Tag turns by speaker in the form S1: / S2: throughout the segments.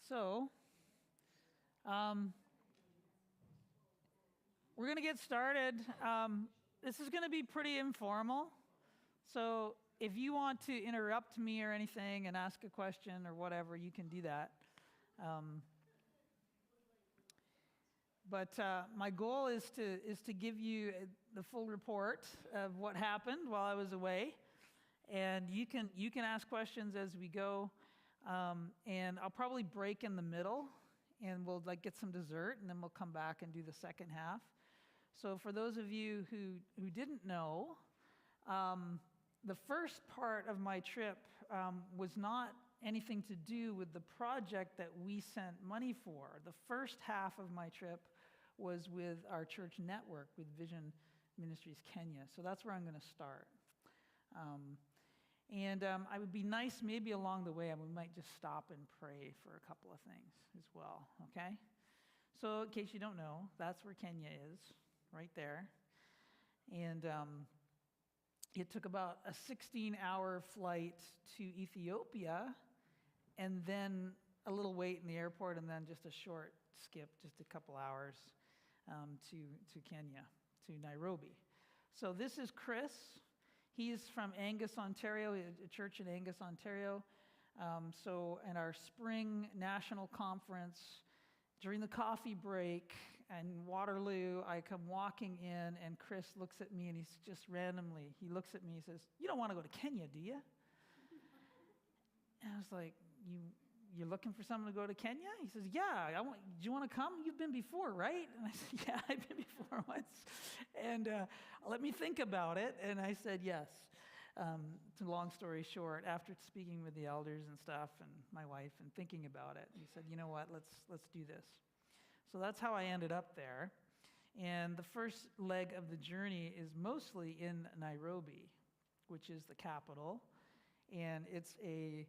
S1: So, we're going to get started. This is going to be pretty informal. So, if you want to interrupt me or anything and ask a question or whatever, you can do that. But my goal is to give you the full report of what happened while I was away, and you can ask questions as we go. And I'll probably break in the middle, and we'll get some dessert, and then we'll come back and do the second half. So for those of you who didn't know, the first part of my trip was not anything to do with the project that we sent money for. The first half of my trip was with our church network, with Vision Ministries Kenya. So that's where I'm going to start. And I would be nice, maybe along the way, we might just stop and pray for a couple of things as well, okay? So in case you don't know, that's where Kenya is, right there. And it took about a 16-hour flight to Ethiopia, and then a little wait in the airport, and then just a short skip, just a couple hours to Kenya, to Nairobi. So this is Chris. He's from Angus, Ontario, a church in Angus, Ontario. So in our spring national conference, during the coffee break in Waterloo, I come walking in, and Chris looks at me, and he's just randomly, he looks at me, he says, "You don't want to go to Kenya, do you?" And I was like, You're looking for someone to go to Kenya? He says, "Yeah, do you want to come? You've been before, right?" And I said, "Yeah, I've been before once." And let me think about it. And I said, yes. To long story short, after speaking with the elders and stuff and my wife and thinking about it, he said, "You know what, let's do this." So that's how I ended up there. And the first leg of the journey is mostly in Nairobi, which is the capital. And it's a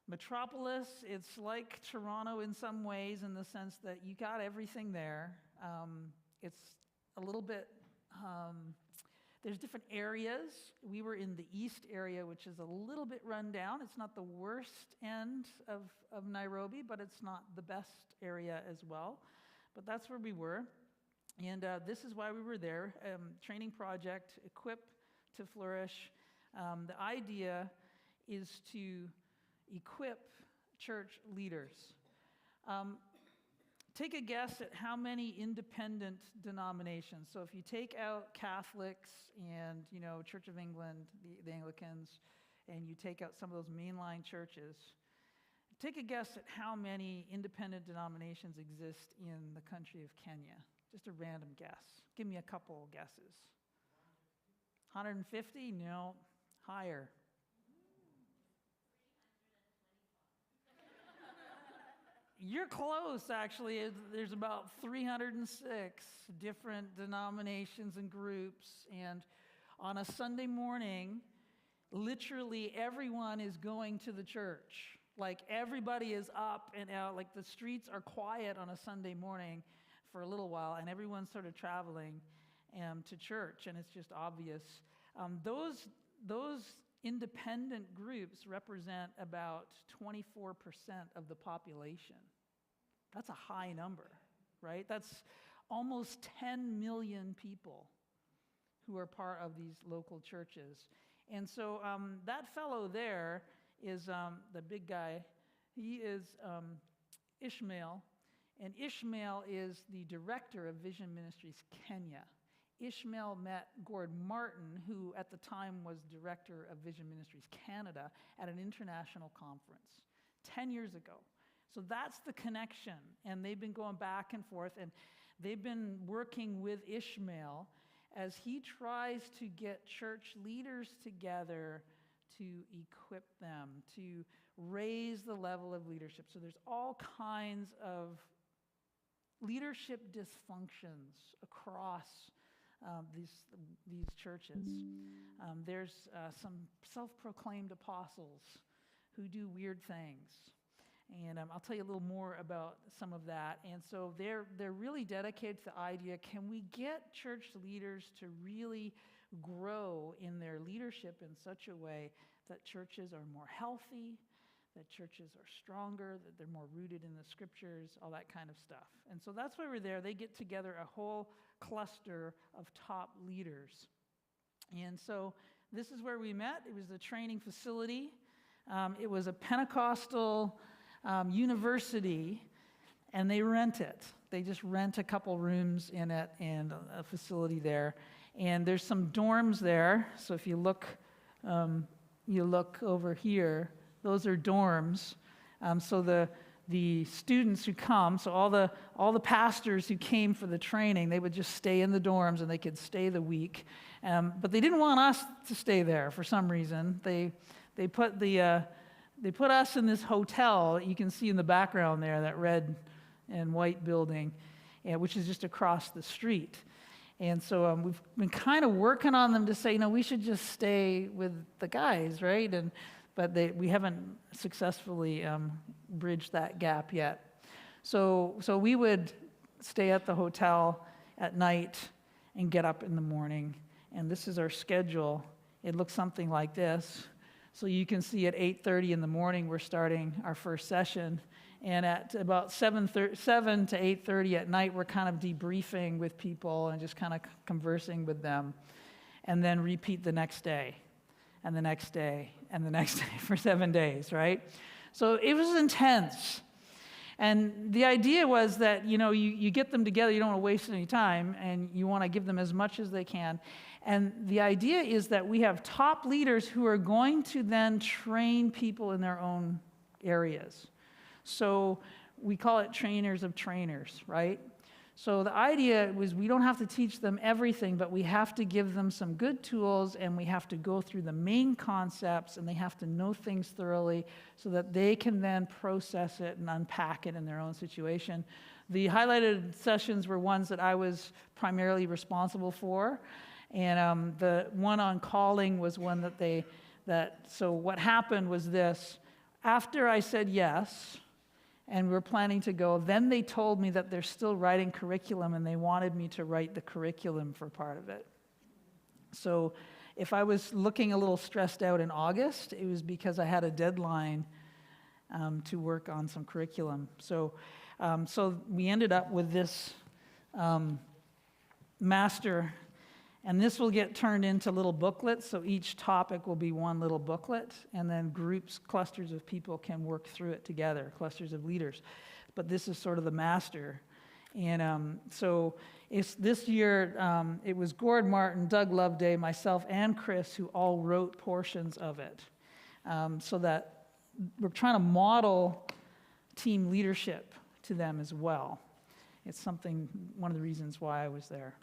S1: metropolis. It's like Toronto in some ways, in the sense that you got everything there. It's a little bit, there's different areas. We were in the east area, which is a little bit run down. It's not the worst end of Nairobi, but it's not the best area as well. But that's where we were. And this is why we were there. Training project, Equip to Flourish. The idea is to equip church leaders. Take a guess at how many independent denominations. So if you take out Catholics and, Church of England, the Anglicans, and you take out some of those mainline churches, take a guess at how many independent denominations exist in the country of Kenya. Just a random guess. Give me a couple guesses. 150? No, higher. You're close, actually. There's about 306 different denominations and groups. And on a Sunday morning, literally everyone is going to the church. Like, everybody is up and out. Like, the streets are quiet on a Sunday morning for a little while, and everyone's sort of traveling to church, and it's just obvious. Those independent groups represent about 24% of the population. That's a high number, right? That's almost 10 million people who are part of these local churches. And so that fellow there is the big guy. He is Ishmael, and Ishmael is the director of Vision Ministries Kenya. Ishmael met Gord Martin, who at the time was director of Vision Ministries Canada, at an international conference 10 years ago. So that's the connection, and they've been going back and forth, and they've been working with Ishmael as he tries to get church leaders together to equip them, to raise the level of leadership. So there's all kinds of leadership dysfunctions across these churches. There's some self-proclaimed apostles who do weird things. And I'll tell you a little more about some of that. And so they're really dedicated to the idea, can we get church leaders to really grow in their leadership in such a way that churches are more healthy, that churches are stronger, that they're more rooted in the scriptures, all that kind of stuff. And so that's why we're there. They get together a whole cluster of top leaders. And so this is where we met. It was a training facility. It was a Pentecostal university, and they rent it. They just rent a couple rooms in it and a facility there. And there's some dorms there. So if you look over here, those are dorms. So the students who come, so all the pastors who came for the training, they would just stay in the dorms and they could stay the week. But they didn't want us to stay there for some reason. They put us in this hotel that you can see in the background there, that red and white building, which is just across the street. And so we've been kind of working on them to say, no, we should just stay with the guys, right? But we haven't successfully bridged that gap yet. So we would stay at the hotel at night and get up in the morning. And this is our schedule. It looks something like this. So you can see at 8:30 in the morning, we're starting our first session. And at about 7 to 8:30 at night, we're kind of debriefing with people and just kind of conversing with them. And then repeat the next day, and the next day, and the next day for 7 days, right? So it was intense. And the idea was that, you get them together, you don't want to waste any time, and you want to give them as much as they can. And the idea is that we have top leaders who are going to then train people in their own areas. So we call it trainers of trainers, right? So the idea was we don't have to teach them everything, but we have to give them some good tools, and we have to go through the main concepts, and they have to know things thoroughly so that they can then process it and unpack it in their own situation. The highlighted sessions were ones that I was primarily responsible for, and the one on calling was one so what happened was this. After I said yes, and we were planning to go, then they told me that they're still writing curriculum, and they wanted me to write the curriculum for part of it. So if I was looking a little stressed out in August, it was because I had a deadline to work on some curriculum. So we ended up with this master. And this will get turned into little booklets, so each topic will be one little booklet, and then clusters of people can work through it together, clusters of leaders. But this is sort of the master. And so this year, it was Gord Martin, Doug Loveday, myself, and Chris who all wrote portions of it, so that we're trying to model team leadership to them as well. It's one of the reasons why I was there.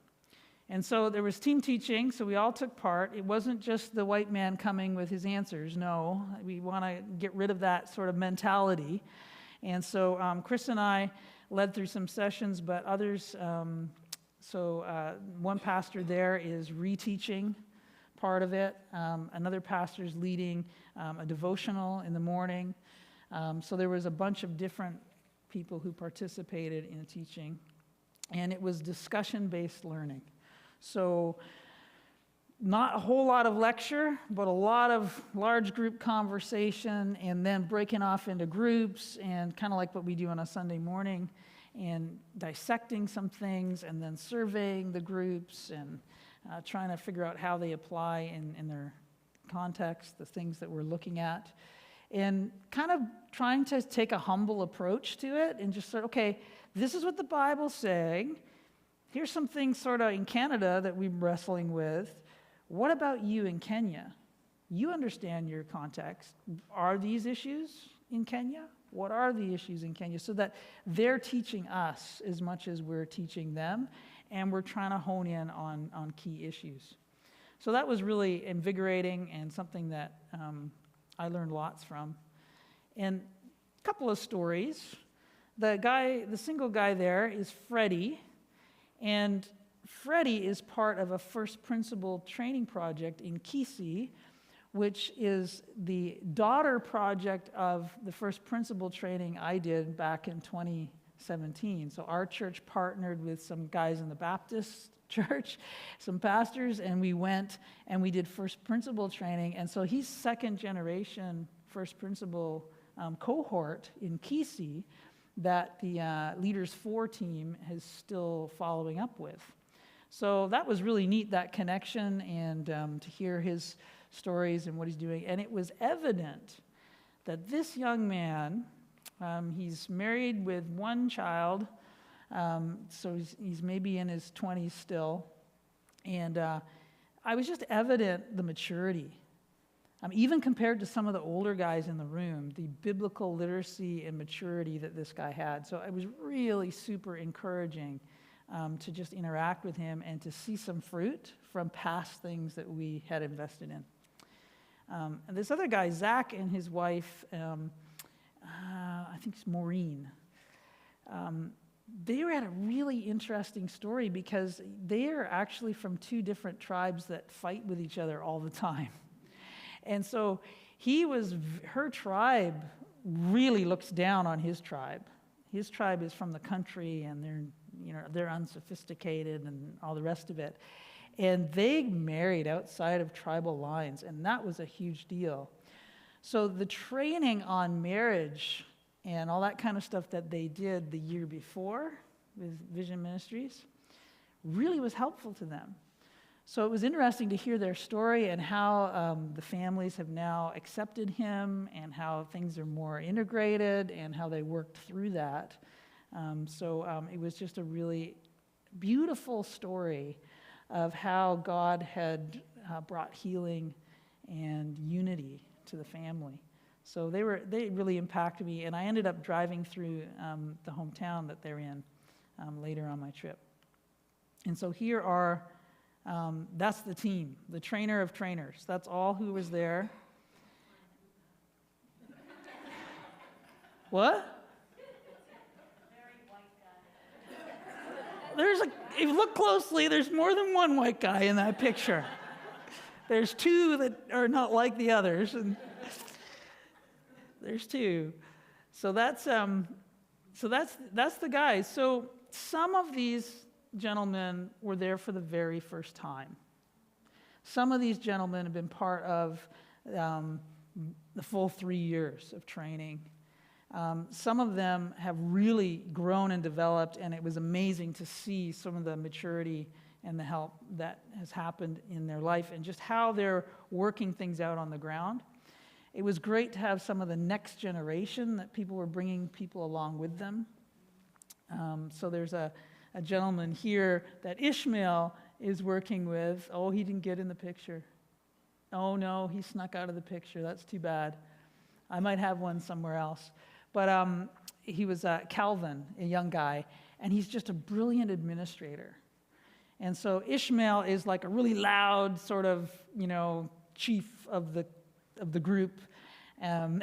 S1: And so there was team teaching, so we all took part. It wasn't just the white man coming with his answers. No, we want to get rid of that sort of mentality. And so Chris and I led through some sessions, but others, one pastor there is reteaching part of it. Another pastor is leading a devotional in the morning. So there was a bunch of different people who participated in teaching. And it was discussion-based learning. So not a whole lot of lecture, but a lot of large group conversation, and then breaking off into groups, and kind of like what we do on a Sunday morning, and dissecting some things, and then surveying the groups, and trying to figure out how they apply in their context, the things that we're looking at, and kind of trying to take a humble approach to it, and just say, okay, this is what the Bible's saying. Here's some things sort of in Canada that we're wrestling with. What about you in Kenya? You understand your context. Are these issues in Kenya? What are the issues in Kenya? So that they're teaching us as much as we're teaching them, and we're trying to hone in on key issues. So that was really invigorating and something that I learned lots from. And a couple of stories. The single guy there is Freddie. And Freddie is part of a First Principle training project in Kisii, which is the daughter project of the First Principle training I did back in 2017. So our church partnered with some guys in the Baptist church, some pastors, and we went and we did first principle training. And so he's second generation first principle cohort in Kesey that the Leaders 4 team is still following up with. So that was really neat, that connection, and to hear his stories and what he's doing. And it was evident that this young man, he's married with one child, so he's maybe in his 20s still. And I was just evident the maturity. Even compared to some of the older guys in the room, the biblical literacy and maturity that this guy had. So it was really super encouraging to just interact with him and to see some fruit from past things that we had invested in. And this other guy, Zach, and his wife, I think it's Maureen, they had a really interesting story because they are actually from 2 different tribes that fight with each other all the time. And so her tribe really looks down on his tribe. His tribe is from the country, and they're unsophisticated and all the rest of it. And they married outside of tribal lines, and that was a huge deal. So the training on marriage and all that kind of stuff that they did the year before with Vision Ministries really was helpful to them. So it was interesting to hear their story and how the families have now accepted him and how things are more integrated and how they worked through that. So it was just a really beautiful story of how God had brought healing and unity to the family. So they really impacted me, and I ended up driving through the hometown that they're in later on my trip. And so here are, that's the team, the trainer of trainers. That's all who was there. What? If you look closely, there's more than one white guy in that picture. There's 2 that are not like the others, and there's 2. So that's the guys. So some of these gentlemen were there for the very first time. Some of these gentlemen have been part of the full 3 years of training. Some of them have really grown and developed, and it was amazing to see some of the maturity and the help that has happened in their life and just how they're working things out on the ground. It was great to have some of the next generation that people were bringing people along with them. So there's a gentleman here that Ishmael is working with. Oh, he didn't get in the picture. Oh, no, he snuck out of the picture. That's too bad. I might have one somewhere else. But he was Calvin, a young guy, and he's just a brilliant administrator. And so Ishmael is like a really loud sort of, chief of the group, and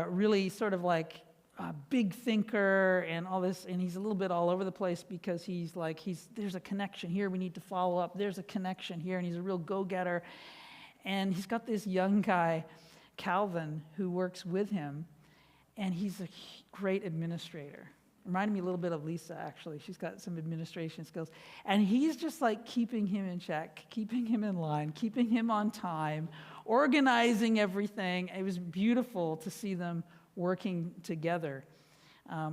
S1: really sort of like a big thinker and all this. And he's a little bit all over the place because there's a connection here. We need to follow up. There's a connection here, and he's a real go-getter. And he's got this young guy, Calvin, who works with him. And he's a great administrator. Reminded me a little bit of Lisa, actually. She's got some administration skills. And he's just like keeping him in check, keeping him in line, keeping him on time, organizing everything. It was beautiful to see them working together,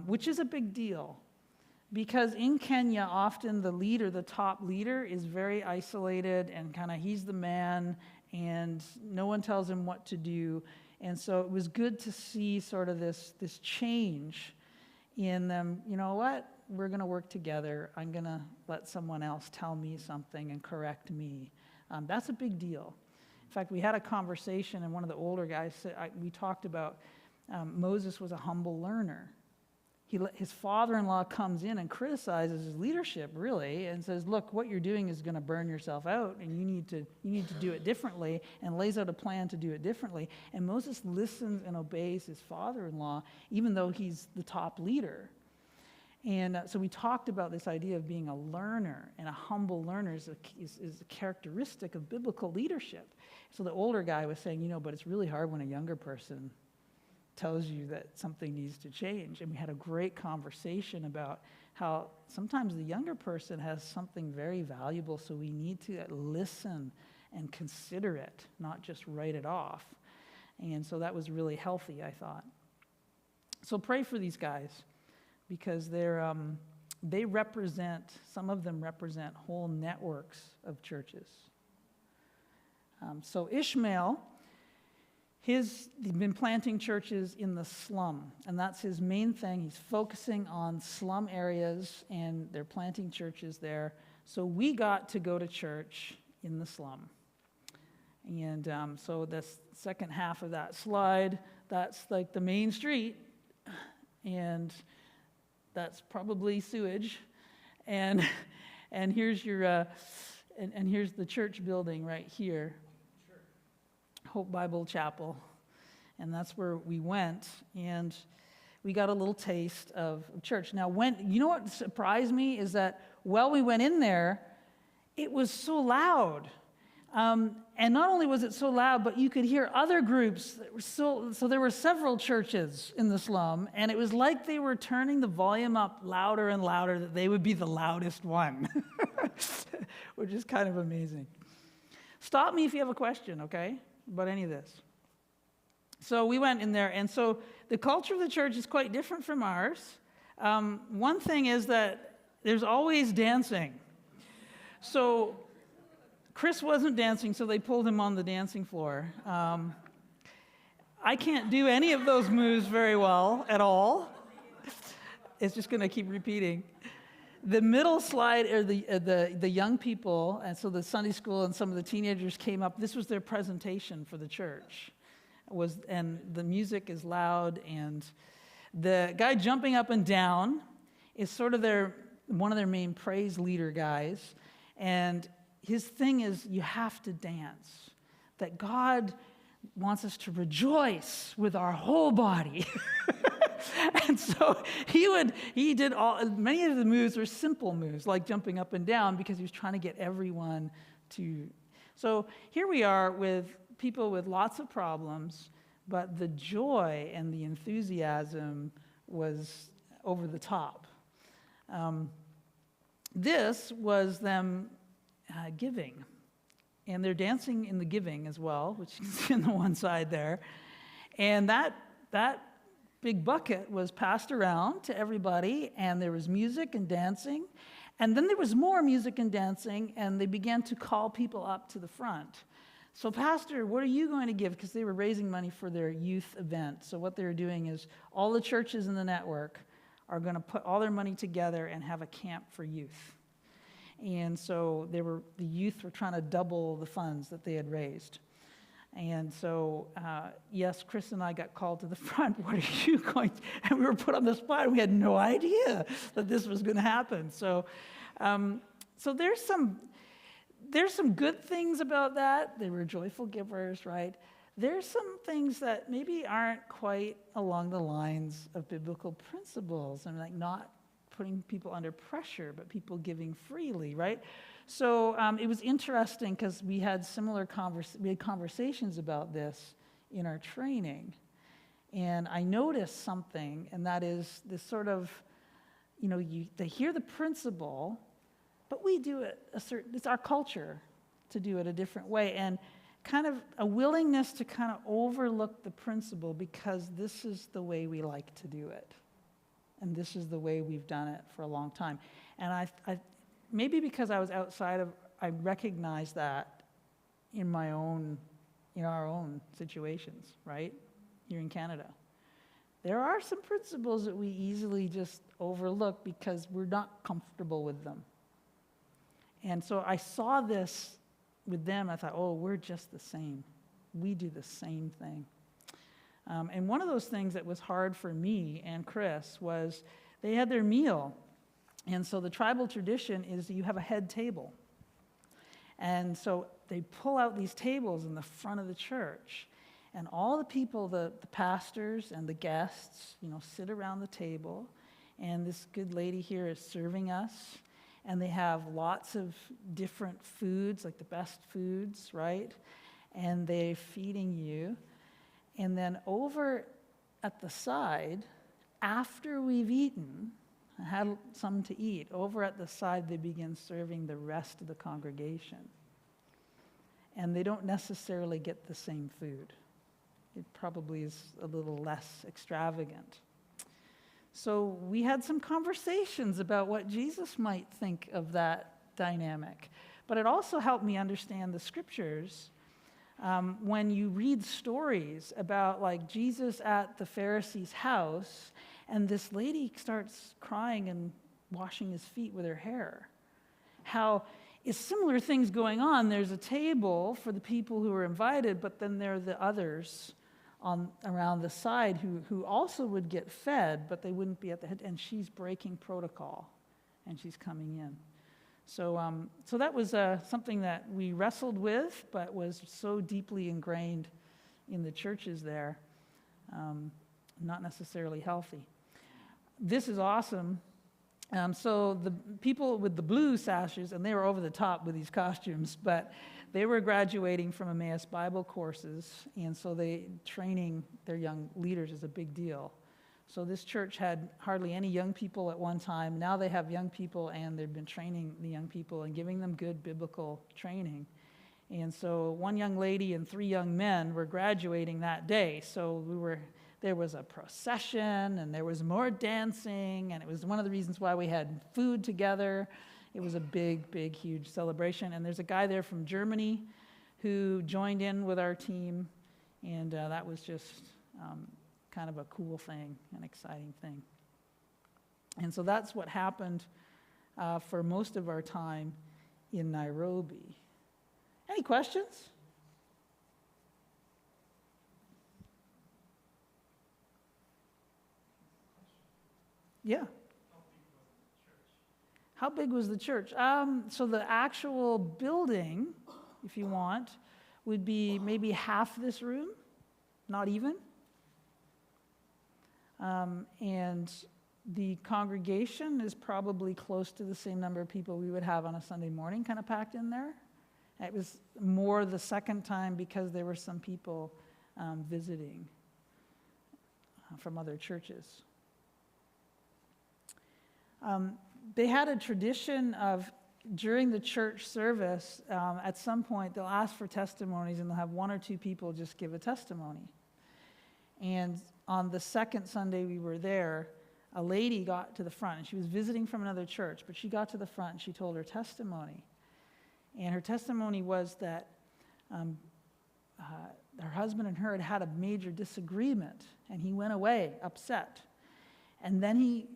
S1: which is a big deal. Because in Kenya, often the leader, the top leader, is very isolated and kind of he's the man and no one tells him what to do. And so it was good to see sort of this change in them. You know what? We're going to work together. I'm going to let someone else tell me something and correct me. That's a big deal. In fact, we had a conversation, and one of the older guys said, we talked about Moses was a humble learner. His father-in-law comes in and criticizes his leadership, really, and says, look, what you're doing is going to burn yourself out, and you need to do it differently, and lays out a plan to do it differently. And Moses listens and obeys his father-in-law, even though he's the top leader. And so we talked about this idea of being a learner, and a humble learner is a characteristic of biblical leadership. So the older guy was saying, but it's really hard when a younger person tells you that something needs to change. And we had a great conversation about how sometimes the younger person has something very valuable, so we need to listen and consider it, not just write it off. And so that was really healthy, I thought. So pray for these guys, because they represent, some of them represent whole networks of churches. So Ishmael, he's been planting churches in the slum, and that's his main thing. He's focusing on slum areas, and they're planting churches there. So we got to go to church in the slum. And so this second half of that slide, that's like the main street, and that's probably sewage. And here's your and here's the church building right here, Hope Bible Chapel. And that's where we went, and we got a little taste of church. Now, you know what surprised me is that while we went in there, it was so loud. And not only was it so loud, but you could hear other groups that were so there were several churches in the slum, and it was like they were turning the volume up louder and louder, that they would be the loudest one, which is kind of amazing. Stop me if you have a question, okay, about any of this. So we went in there, and so the culture of the church is quite different from ours. One thing is that there's always dancing. So Chris wasn't dancing, so they pulled him on the dancing floor. I can't do any of those moves very well at all. It's just going to keep repeating. The middle slide are the young people, and so the Sunday school and some of the teenagers came up. This was their presentation for the church. And the music is loud, and the guy jumping up and down is sort of one of their main praise leader guys. And his thing is, you have to dance. That God wants us to rejoice with our whole body. And so he did many of the moves were simple moves, like jumping up and down, because he was trying to get everyone to. So here we are with people with lots of problems, but the joy and the enthusiasm was over the top. This was them giving, and they're dancing in the giving as well, which is on the one side there. And that big bucket was passed around to everybody, and there was music and dancing, and then there was more music and dancing, and they began to call people up to the front. So, Pastor, what are you going to give? Because they were raising money for their youth event. So what they were doing is all the churches in the network are going to put all their money together and have a camp for youth. And so the youth were trying to double the funds that they had raised. And so, yes, Chris and I got called to the front. What are you going to? And we were put on the spot. We had no idea that this was going to happen. So there's some good things about that. They were joyful givers, right? There's some things that maybe aren't quite along the lines of biblical principles, and like not putting people under pressure, but people giving freely, right? So it was interesting because we had conversations about this in our training, and I noticed something, and that is this sort of, they hear the principle, but we do it it's our culture to do it a different way, and kind of a willingness to kind of overlook the principle because this is the way we like to do it. And this is the way we've done it for a long time. And I maybe because I was outside I recognized that in our own situations, right? Here in Canada. There are some principles that we easily just overlook because we're not comfortable with them. And so I saw this with them. I thought, oh, we're just the same. We do the same thing. And one of those things that was hard for me and Chris was they had their meal. And so the tribal tradition is you have a head table. And so they pull out these tables in the front of the church. And all the people, the pastors and the guests, sit around the table. And this good lady here is serving us. And they have lots of different foods, like the best foods, right? And they're feeding you. And then over at the side, after we've eaten, had some to eat. Over at the side, they begin serving the rest of the congregation. And they don't necessarily get the same food. It probably is a little less extravagant. So we had some conversations about what Jesus might think of that dynamic. But it also helped me understand the scriptures. When you read stories about like Jesus at the Pharisee's house, and this lady starts crying and washing his feet with her hair. How it's similar things going on. There's a table for the people who are invited, but then there are the others around the side who also would get fed, but they wouldn't be at the head. And she's breaking protocol, and she's coming in. So that was something that we wrestled with, but was so deeply ingrained in the churches there, not necessarily healthy. This is awesome. So the people with the blue sashes, and they were over the top with these costumes, but they were graduating from Emmaus Bible courses, and so training their young leaders is a big deal. So this church had hardly any young people at one time. Now they have young people, and they've been training the young people and giving them good biblical training. And so one young lady and 3 young men were graduating that day. So there was a procession, and there was more dancing, and it was one of the reasons why we had food together. It was a big, big, huge celebration. And there's a guy there from Germany who joined in with our team, and that was just kind of a cool thing, an exciting thing. And so that's what happened for most of our time in Nairobi. Any questions? Yeah. How big was the church? So the actual building, if you want, would be maybe half this room, not even. And the congregation is probably close to the same number of people we would have on a Sunday morning, kind of packed in there. It was more the second time because there were some people visiting from other churches. They had a tradition of, during the church service, at some point they'll ask for testimonies, and they'll have 1 or 2 people just give a testimony. And on the second Sunday we were there, a lady got to the front, and she was visiting from another church, but she got to the front and she told her testimony. And her testimony was that her husband and her had had a major disagreement, and he went away upset. And then he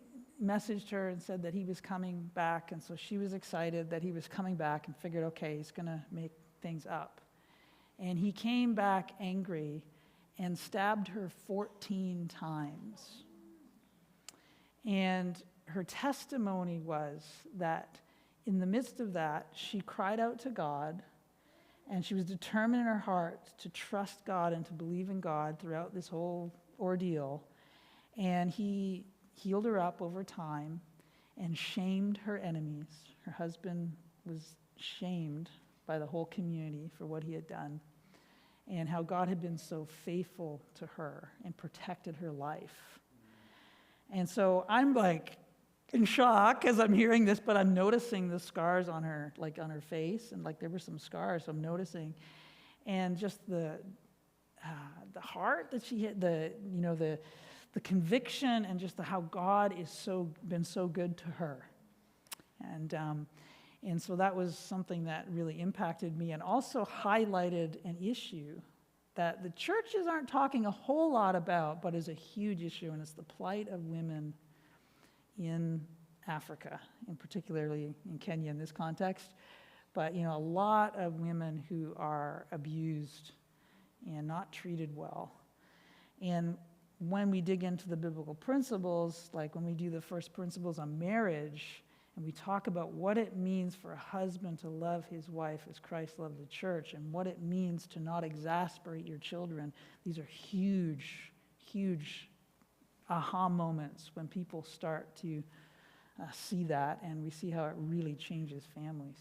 S1: messaged her and said that he was coming back, and so she was excited that he was coming back and figured, okay, he's going to make things up. And he came back angry and stabbed her 14 times. And her testimony was that in the midst of that, she cried out to God, and she was determined in her heart to trust God and to believe in God throughout this whole ordeal. And he healed her up over time and shamed her enemies. Her husband was shamed by the whole community for what he had done, and how God had been so faithful to her and protected her life. And so I'm like in shock as I'm hearing this, but I'm noticing the scars on her, like on her face, and like there were some scars, so I'm noticing. And just the heart that she had, the conviction, and just how God is been so good to her. And so that was something that really impacted me, and also highlighted an issue that the churches aren't talking a whole lot about, but is a huge issue, and it's the plight of women in Africa, and particularly in Kenya in this context. But, a lot of women who are abused and not treated well. And when we dig into the biblical principles, like when we do the first principles on marriage, and we talk about what it means for a husband to love his wife as Christ loved the church, and what it means to not exasperate your children, these are huge, huge aha moments when people start to see that, and we see how it really changes families.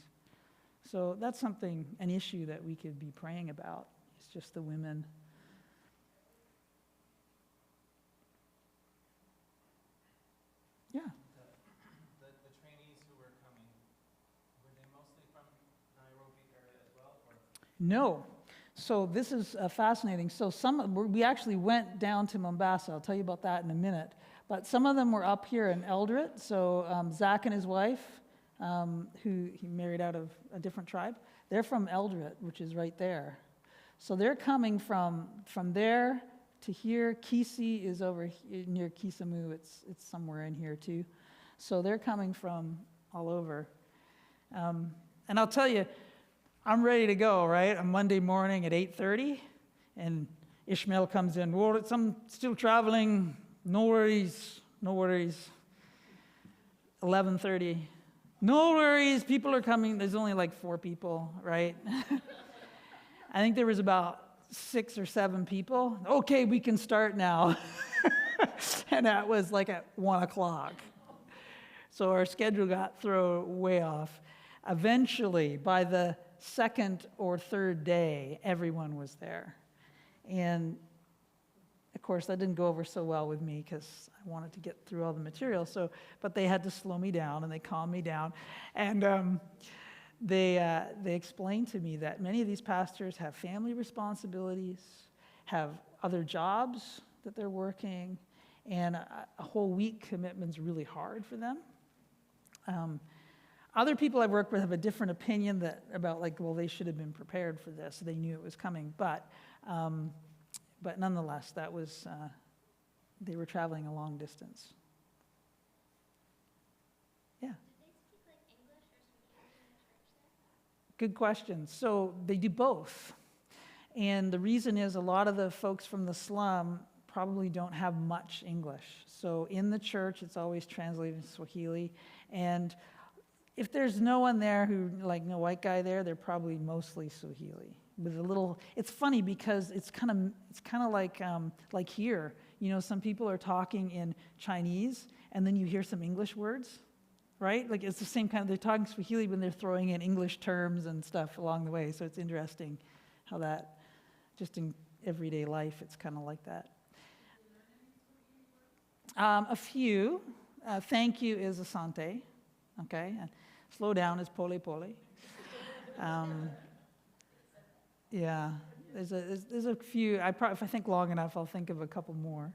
S1: So that's an issue that we could be praying about. It's just the women. Yeah. No. So this is fascinating. So we actually went down to Mombasa. I'll tell you about that in a minute. But some of them were up here in Eldoret. So Zach and his wife, who he married out of a different tribe, they're from Eldoret, which is right there. So they're coming from there to here. Kisi is over near Kisamu. It's somewhere in here too. So they're coming from all over. And I'll tell you, I'm ready to go, right? On Monday morning at 8:30, and Ishmael comes in. Well, I'm still traveling. No worries, no worries. 11:30. No worries, people are coming. There's only like 4 people, right? I think there was about 6 or 7 people. Okay, we can start now. And that was like at 1 o'clock. So our schedule got thrown way off. Eventually, by the second or third day, everyone was there. And of course, that didn't go over so well with me because I wanted to get through all the material. But they had to slow me down and they calmed me down. And they explained to me that many of these pastors have family responsibilities, have other jobs that they're working, and a whole week commitment's really hard for them. Other people I've worked with have a different opinion about they should have been prepared for this. They knew it was coming. But nonetheless, that was, they were traveling a long distance. Yeah.
S2: Did they speak like English or Swahili in the church then?
S1: Good question. So they do both. And the reason is a lot of the folks from the slum probably don't have much English. So in the church, it's always translated in Swahili. And if there's no one there no white guy there, they're probably mostly Swahili. With a little, it's funny because it's kind of like here. You know, some people are talking in Chinese, and then you hear some English words, right? Like it's the same kind of, they're talking Swahili when they're throwing in English terms and stuff along the way. So it's interesting how that, just in everyday life, it's kind of like that. A few. Thank you is asante, okay? Slow down is pole pole. Yeah, there's a few. If I think long enough, I'll think of a couple more.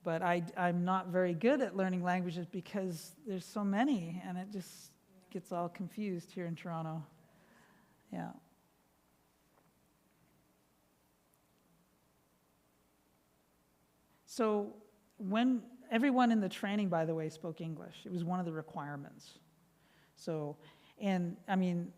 S1: But I'm not very good at learning languages because there's so many, and it just gets all confused here in Toronto. Yeah. So when everyone in the training, by the way, spoke English. It was one of the requirements. So, and I mean,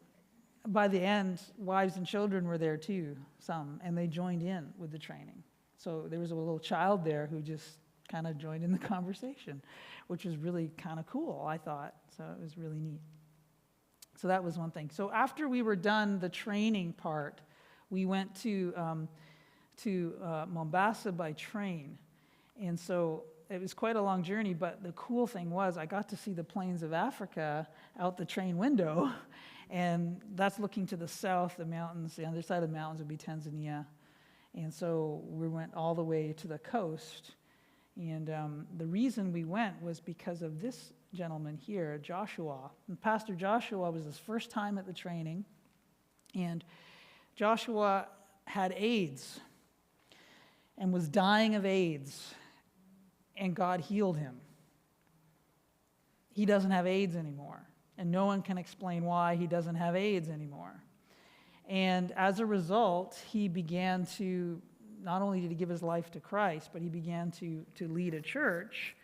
S1: by the end, wives and children were there too, some, and they joined in with the training. So there was a little child there who just kind of joined in the conversation, which was really kind of cool, I thought. So it was really neat. So that was one thing. So after we were done the training part, we went to Mombasa by train. And so it was quite a long journey, but the cool thing was I got to see the plains of Africa out the train window, and that's looking to the south, the mountains. The other side of the mountains would be Tanzania. And so we went all the way to the coast. And the reason we went was because of this gentleman here, Joshua. And Pastor Joshua was his first time at the training, and Joshua had AIDS and was dying of AIDS. And God healed him. He doesn't have AIDS anymore. And no one can explain why he doesn't have AIDS anymore. And as a result, he began to, not only did he give his life to Christ, but he began to lead a church.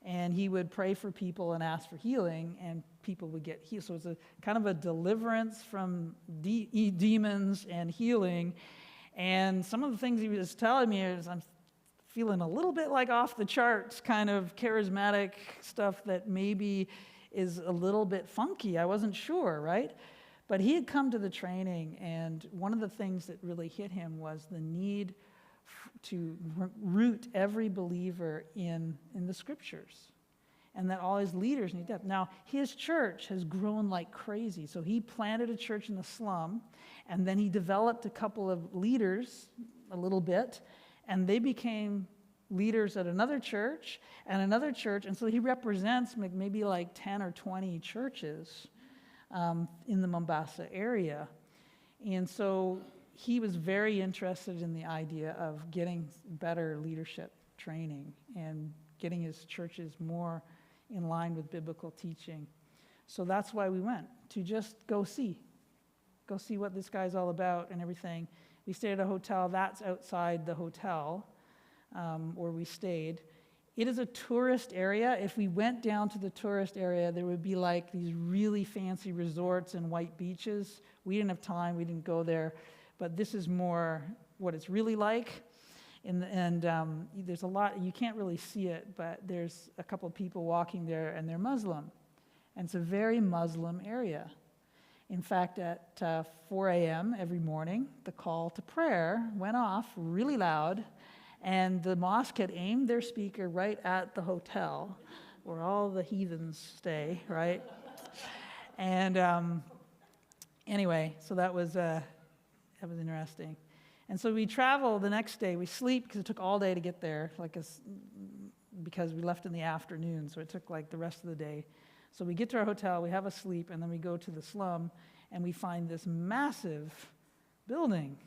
S1: And he would pray for people and ask for healing, and people would get healed. So it's a kind of a deliverance from demons and healing. And some of the things he was telling me is, I'm feeling a little bit like off the charts kind of charismatic stuff that maybe is a little bit funky. I wasn't sure, right? But he had come to the training, and one of the things that really hit him was the need to root every believer in the scriptures, and that all his leaders need depth. Now, his church has grown like crazy. So he planted a church in the slum, and then he developed a couple of leaders a little bit, and they became leaders at another church, and so he represents maybe like 10 or 20 churches in the Mombasa area. And so he was very interested in the idea of getting better leadership training and getting his churches more in line with biblical teaching. So that's why we went, to just go see what this guy's all about and everything. We stayed at a hotel that's outside the hotel where we stayed. It is a tourist area. If we went down to the tourist area, there would be like these really fancy resorts and white beaches. We didn't have time, we didn't go there, but this is more what it's really like. And there's a lot, you can't really see it, but there's a couple of people walking there, and they're Muslim. And it's a very Muslim area. In fact, at 4 a.m. every morning, the call to prayer went off really loud, and the mosque had aimed their speaker right at the hotel where all the heathens stay, right? And anyway, so that was interesting. And so we travel the next day. We sleep because it took all day to get there, because we left in the afternoon, so it took like the rest of the day. So we get to our hotel, we have a sleep, and then we go to the slum, and we find this massive building.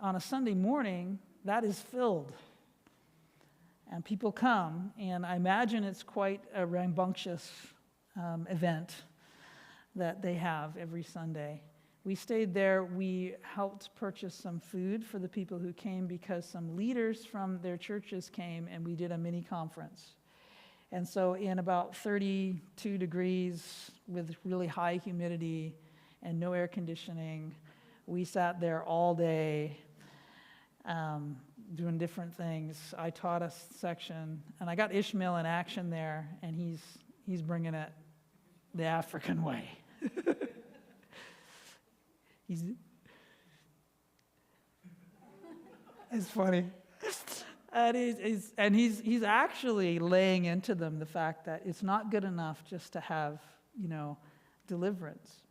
S1: On a Sunday morning, that is filled. And people come, and I imagine it's quite a rambunctious event that they have every Sunday. We stayed there. We helped purchase some food for the people who came because some leaders from their churches came, and we did a mini conference. And so in about 32 degrees with really high humidity and no air conditioning, we sat there all day doing different things. I taught a section, and I got Ishmael in action there, and he's bringing it the African way. It's funny. And he's actually laying into them the fact that it's not good enough just to have, deliverance.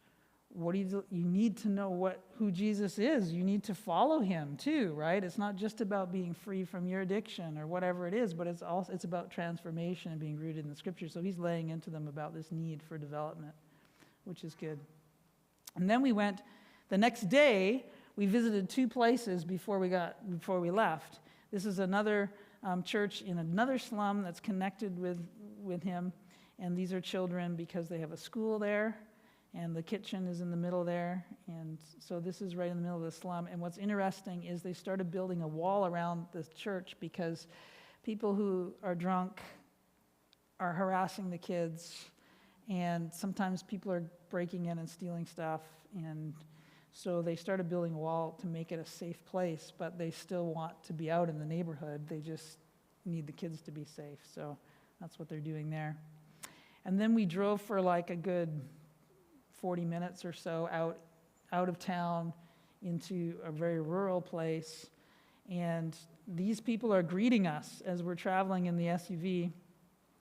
S1: You need to know who Jesus is. You need to follow him too, right? It's not just about being free from your addiction or whatever it is, but it's about transformation and being rooted in the scripture. So he's laying into them about this need for development, which is good. And then we went the next day. We visited 2 places before we left. This is another church in another slum that's connected with him, and these are children because they have a school there, and the kitchen is in the middle there, and so this is right in the middle of the slum. And what's interesting is they started building a wall around the church because people who are drunk are harassing the kids, and sometimes people are breaking in and stealing stuff, and so they started building a wall to make it a safe place, but they still want to be out in the neighborhood. They just need the kids to be safe. So that's what they're doing there. And then we drove for like a good 40 minutes or so out of town into a very rural place. And these people are greeting us as we're traveling in the SUV.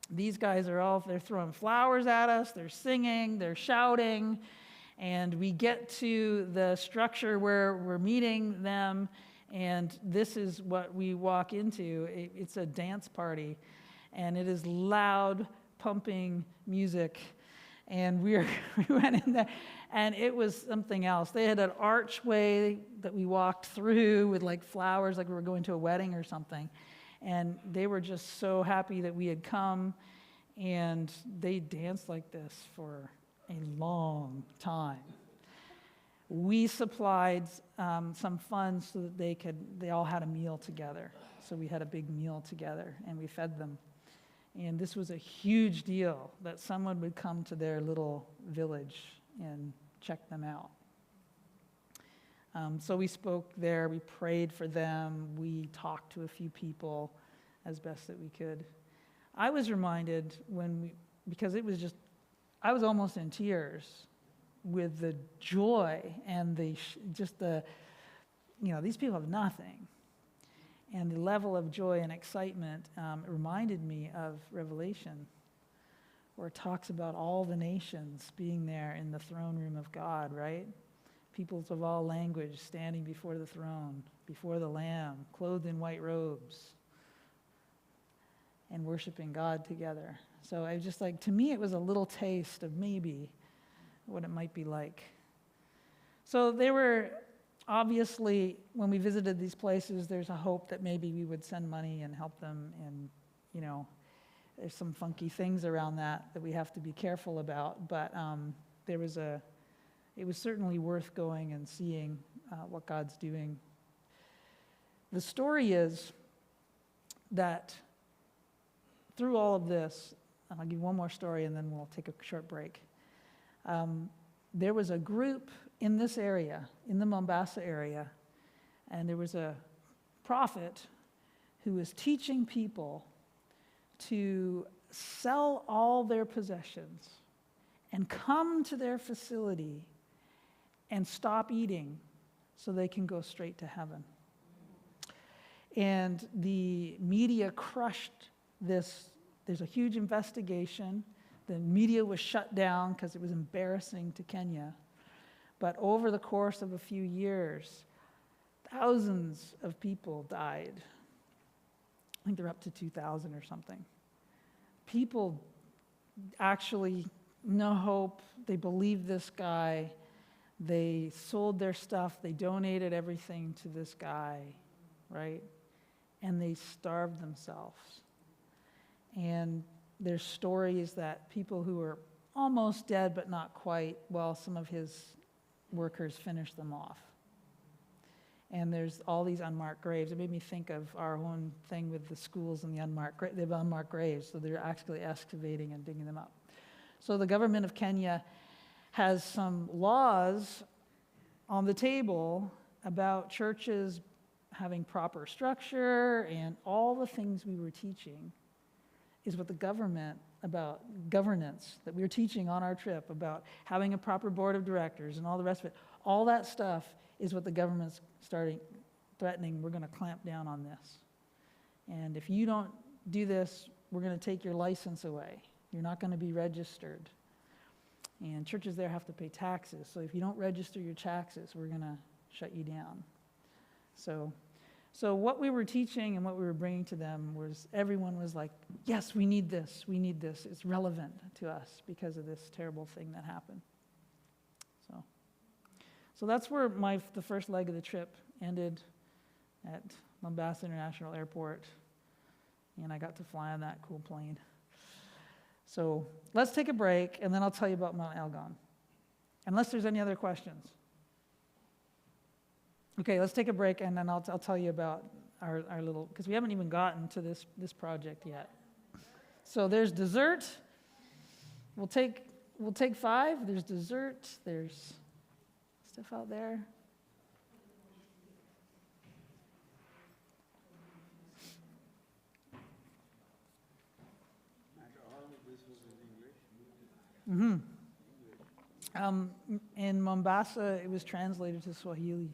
S1: These guys they're throwing flowers at us, they're singing, they're shouting. And we get to the structure where we're meeting them, and this is what we walk into. It's a dance party, and it is loud, pumping music. And we went in there, and it was something else. They had an archway that we walked through with like flowers, like we were going to a wedding or something. And they were just so happy that we had come, and they danced like this for a long time. We supplied some funds so that they all had a meal together. So we had a big meal together, and we fed them. And this was a huge deal that someone would come to their little village and check them out. So we spoke there, we prayed for them, we talked to a few people as best that we could. I was reminded because it was just, I was almost in tears with the joy and these people have nothing. And the level of joy and excitement reminded me of Revelation, where it talks about all the nations being there in the throne room of God, right? Peoples of all language standing before the throne, before the Lamb, clothed in white robes, and worshiping God together. So I was just like, to me, it was a little taste of maybe what it might be like. So they were, obviously, when we visited these places, there's a hope that maybe we would send money and help them, and, there's some funky things around that we have to be careful about, but it was certainly worth going and seeing what God's doing. The story is that through all of this, and I'll give one more story and then we'll take a short break. There was a group in this area, in the Mombasa area, and there was a prophet who was teaching people to sell all their possessions and come to their facility and stop eating so they can go straight to heaven. And the media crushed this. There's a huge investigation. The media was shut down because it was embarrassing to Kenya. But over the course of a few years, thousands of people died. I think they're up to 2,000 or something. People actually, no hope. They believed this guy. They sold their stuff. They donated everything to this guy, right? And they starved themselves. And there's stories that people who were almost dead but not quite, well, some of his workers finished them off. And there's all these unmarked graves. It made me think of our own thing with the schools and the unmarked graves. So they're actually excavating and digging them up. So the government of Kenya has some laws on the table about churches having proper structure, and all the things we were teaching is what the government, about governance that we were teaching on our trip, about having a proper board of directors and all the rest of it. All that stuff is what the government's threatening. We're going to clamp down on this. And if you don't do this, we're going to take your license away. You're not going to be registered. And churches there have to pay taxes. So if you don't register your taxes, we're going to shut you down. So what we were teaching and what we were bringing to them was, everyone was like, yes, we need this. It's relevant to us because of this terrible thing that happened. So that's where the first leg of the trip ended, at Mombasa International Airport. And I got to fly on that cool plane. So let's take a break, and then I'll tell you about Mount Elgon. Unless there's any other questions. Okay, let's take a break, and then I'll tell you about our little, because we haven't even gotten to this project yet. So there's dessert. We'll take 5. There's dessert. There's stuff out there. In Mombasa, it was translated to Swahili.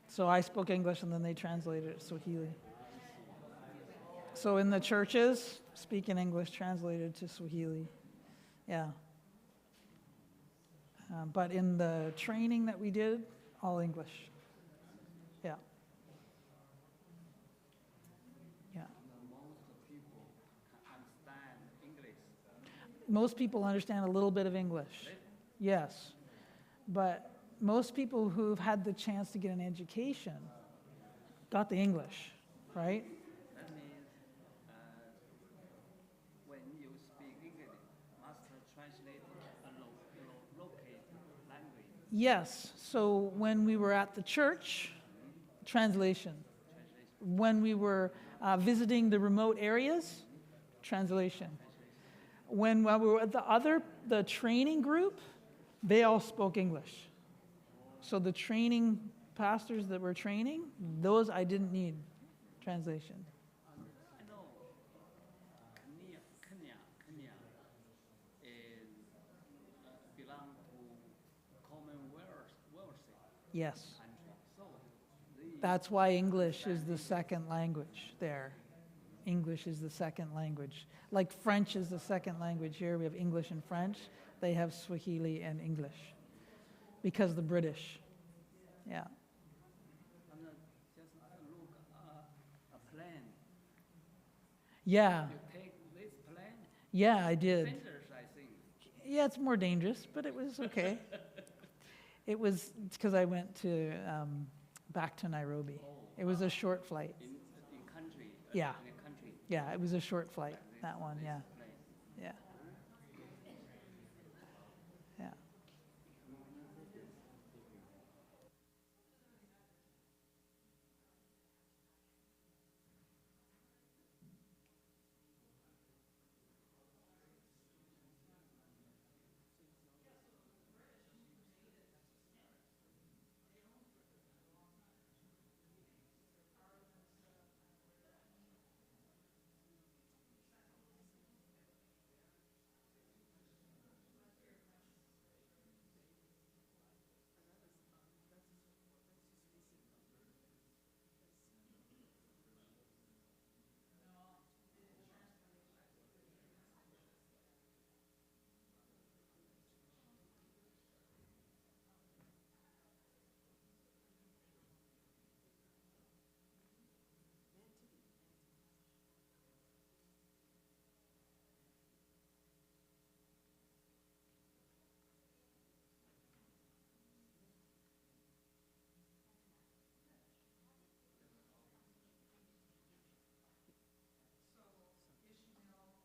S1: So I spoke English, and then they translated it to Swahili. So in the churches, speak in English, translated to Swahili. Yeah. But in the training that we did, all English. Yeah. Yeah. Most people understand a little bit of English. Yes. But most people who've had the chance to get an education got the English, right?
S3: That means when you speak English, must translate a local language.
S1: Yes. So when we were at the church, translation. When we were visiting the remote areas, translation. When we were at the training group, they all spoke English. So the training pastors that were training, those I didn't need translation.
S3: I know Kenya belong to Commonwealth
S1: Yes.
S3: country. So
S1: That's why English is the second language there. English is the second language. Like French is the second language here. We have English and French. They have Swahili and English because the British. Yeah.
S3: and just look a plane.
S1: Yeah.
S3: You take this plane,
S1: Yeah, I did.
S3: dangerous, I think.
S1: Yeah, it's more dangerous, but it was okay. It was because I went to back to Nairobi. It was a short flight.
S3: In country.
S1: Yeah.
S3: In a country.
S1: Yeah, it was a short flight. That one, yeah,
S3: Place.
S1: yeah, yeah.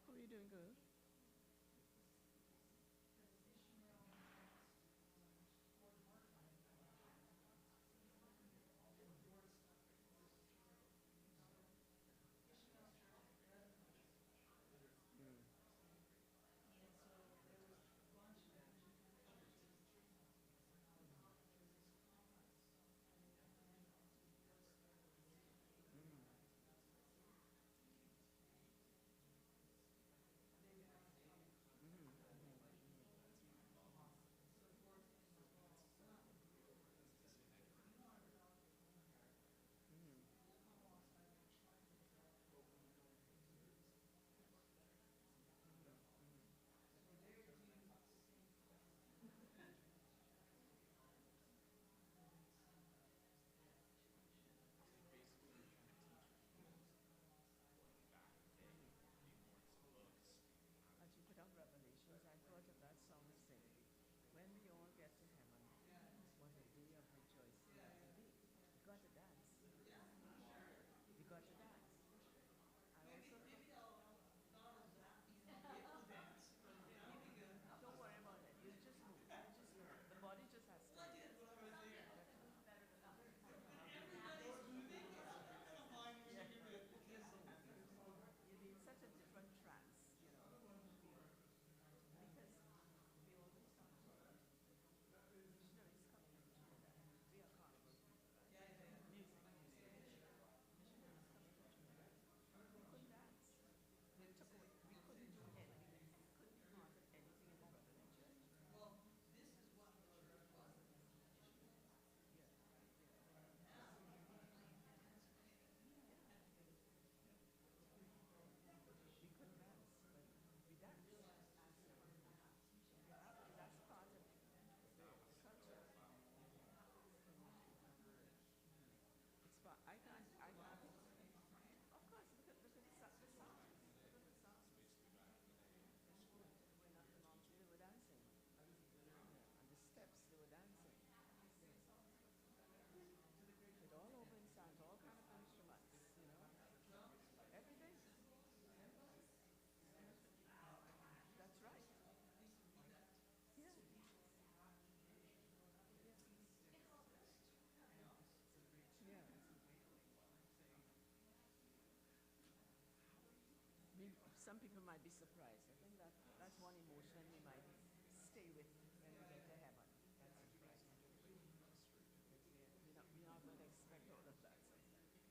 S4: How are you doing, girl? As you put out Revelations, I thought of that song saying, when we all get to heaven, what a day of rejoicing it will be. You got to dance. You got to dance. I also don't worry about it. You just move. You just move. The body just has to move. You'll be in such a different trance, you know. Because we always talk about missionaries come from Trinidad. We are cars. Music. Missionaries coming from Trinidad. We couldn't dance. They took away. We couldn't do anything. We couldn't be part of anything in the Reverend Church. Yeah, we couldn't dance, but we danced. That's part of the culture. It's part. I can't. Of course, look at the songs. Look at the songs. When the moms they were dancing, on the steps they were dancing. With all over instruments, all kind of instruments, you know. Everything. That's right. Yeah. Yeah. Some people might be surprised. I think that's one emotion we might stay with when we get to heaven. That surprise. We're not going to expect all of that sometimes.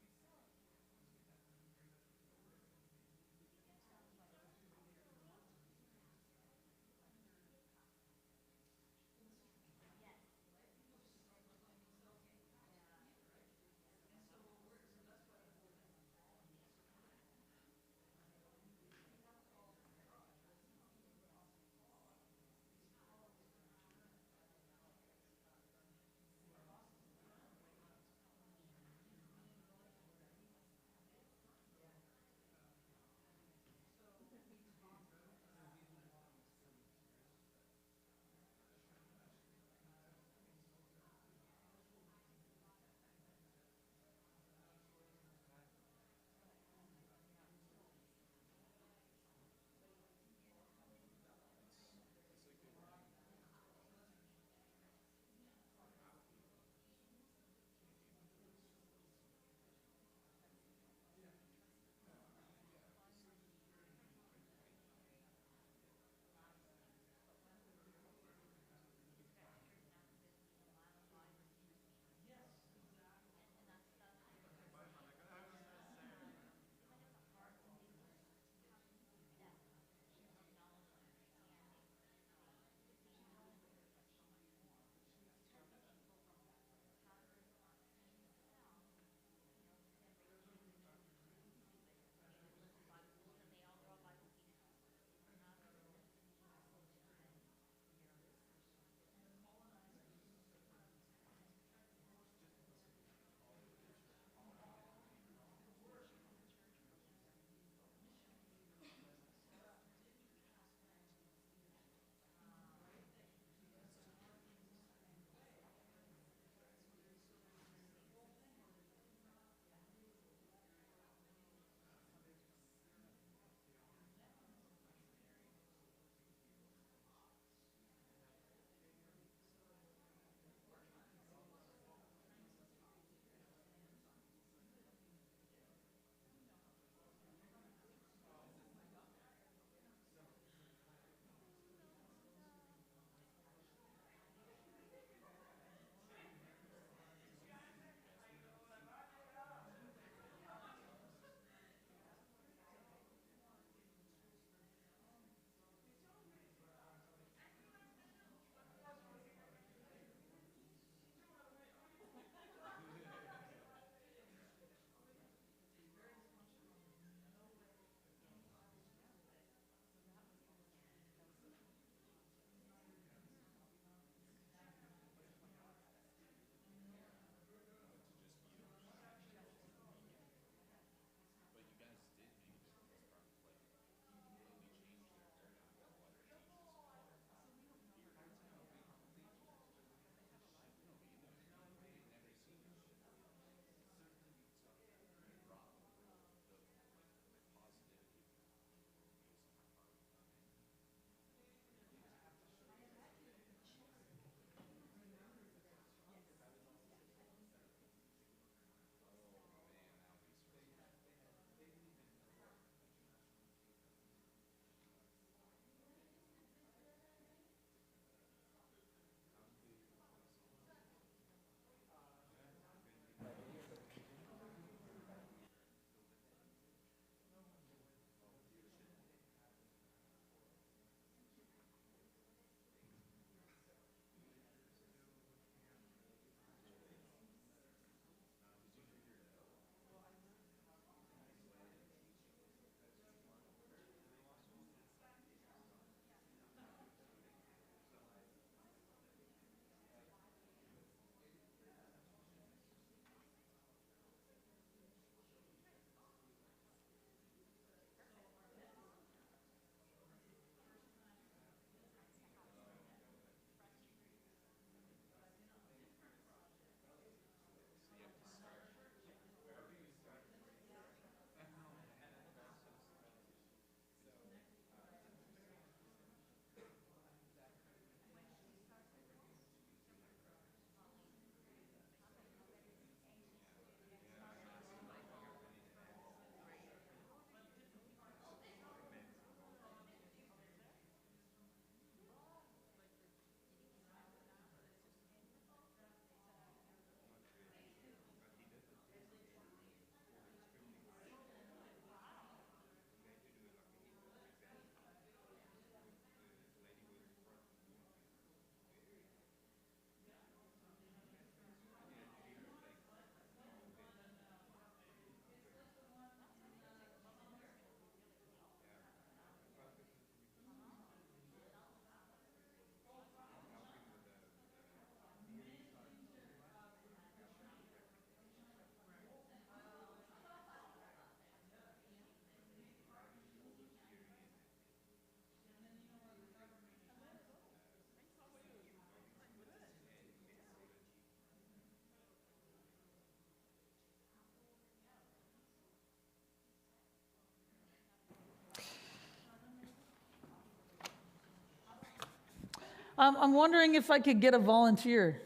S1: I'm wondering if I could get a volunteer.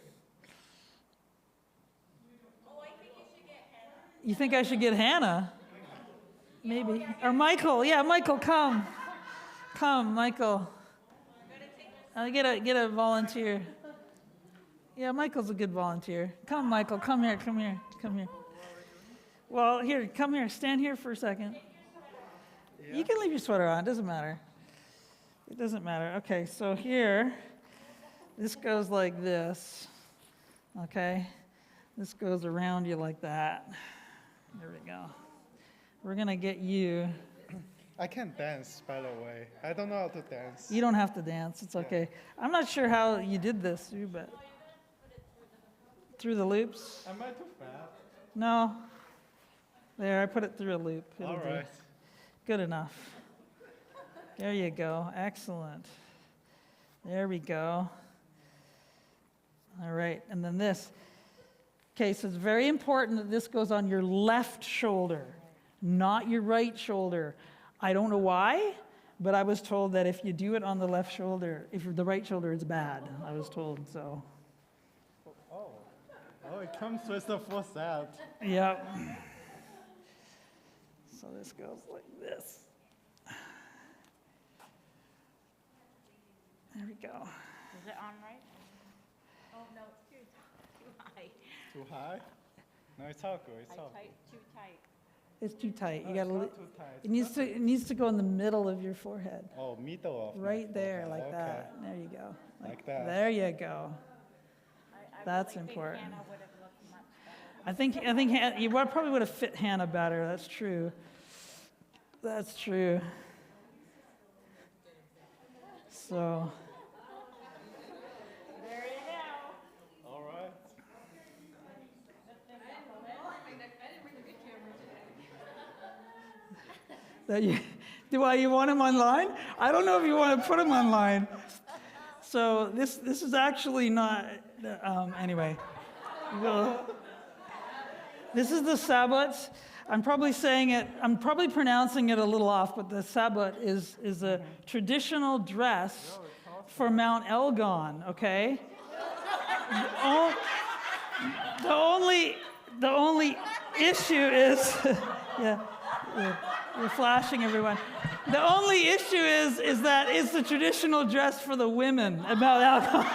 S2: Oh, I think you should get Hannah.
S1: You think I should get Hannah? Maybe. Or Michael. Yeah, Michael, come. Come, Michael. Get a volunteer. Yeah, Michael's a good volunteer. Come, Michael. Come here. Come here. Come here. Well, here. Come here. Stand here for a second. You can leave your sweater on. It doesn't matter. It doesn't matter. Okay, so here, this goes like this. Okay? This goes around you like that. There we go. We're going to get you.
S5: I can't dance, by the way. I don't know how to dance.
S1: You don't have to dance. It's okay. I'm not sure how you did this, but through the loops?
S5: Am I too fat?
S1: No. There, I put it through a loop. It'll
S5: All
S1: do.
S5: right.
S1: Good enough. There you go. Excellent. There we go. All right, and then this. Okay, so it's very important that this goes on your left shoulder, not your right shoulder. I don't know why, but I was told that if you do it on the left shoulder, if the right shoulder is bad, I was told, so.
S5: Oh, it comes with the full set.
S1: Yep. So this goes like this. There we go.
S6: Is it on right?
S2: Oh, no, it's too high.
S5: Too high? No, it's all good. It's all
S6: Tight, too tight.
S1: It's too tight.
S5: good.
S1: You
S5: No,
S1: gotta.
S5: it's not too tight.
S1: It needs to go in the middle of your forehead.
S5: Oh, middle of my
S1: Right there,
S5: forehead.
S1: like
S5: Okay.
S1: that. There you go.
S5: Like that.
S1: There you go.
S6: I
S1: That's
S6: really think
S1: important.
S6: Hannah would have looked much better.
S1: I think you probably would have fit Hannah better. That's true. That's true. So,
S5: All right.
S1: you want him online? I don't know if you want to put him online. So this is actually not. Anyway, this is the sabot. I'm probably pronouncing it a little off, but the sabot is a traditional dress for Mount Elgon. Okay. The only issue is, yeah, you're flashing everyone. The only issue is that it's the traditional dress for the women at Mount Elgon.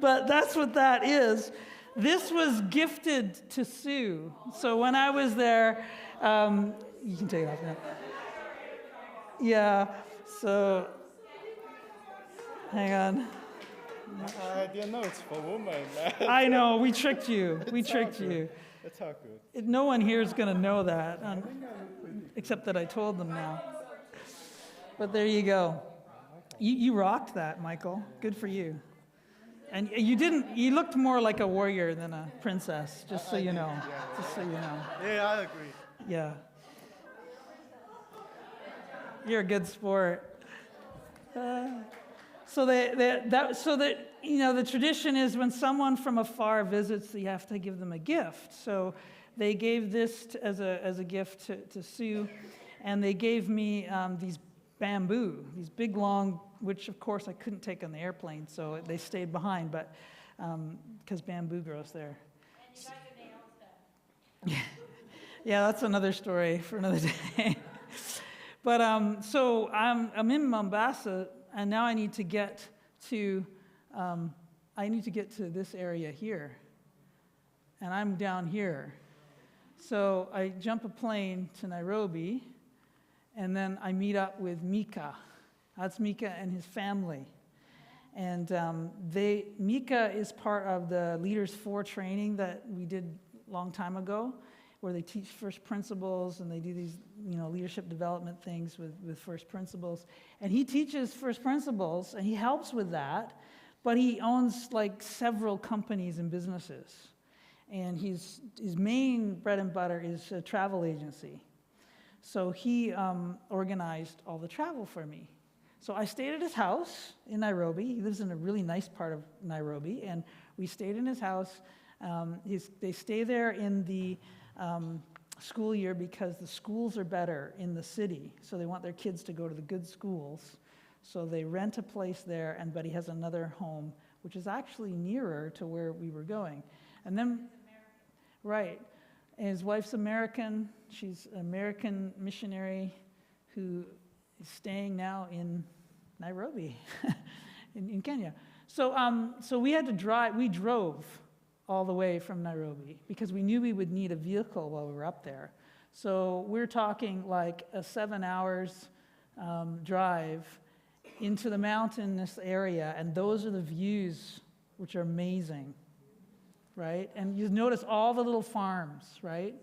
S1: But that's what that is. This was gifted to Sue. So when I was there, you can take it off now. Yeah, so, hang on.
S5: I didn't know it's for women.
S1: I know, we tricked you. We
S5: It's all
S1: tricked
S5: good.
S1: you.
S5: It's all good.
S1: No one here is going to know that, except that I told them now. But there you go. You rocked that, Michael. Good for you. And you looked more like a warrior than a princess, just so you know. Just so you know.
S5: Yeah, I agree.
S1: Yeah. You're a good sport. So the tradition is when someone from afar visits, you have to give them a gift. So they gave this as a gift to Sue, and they gave me these bamboo, these big long, which of course I couldn't take on the airplane, so they stayed behind, but because bamboo grows there.
S2: And you got your nails done.
S1: Yeah, that's another story for another day. But so I'm in Mombasa, and now I need to get to this area here, and I'm down here. So I jump a plane to Nairobi, and then I meet up with Mika. That's Mika and his family. And Mika is part of the Leaders 4 training that we did a long time ago, where they teach first principles and they do these, leadership development things with first principles. And he teaches first principles, and he helps with that, but he owns like several companies and businesses. And his main bread and butter is a travel agency. So he organized all the travel for me. So I stayed at his house in Nairobi. He lives in a really nice part of Nairobi, and we stayed in his house. They stay there in the school year because the schools are better in the city, so they want their kids to go to the good schools. So they rent a place there, but he has another home, which is actually nearer to where we were going. And then, right, and his wife's American. She's an American missionary who is staying now in Nairobi, in Kenya. So we had to drive. We drove all the way from Nairobi because we knew we would need a vehicle while we were up there. So we're talking like a 7 hours drive into the mountainous area, and those are the views, which are amazing, right? And you notice all the little farms, right?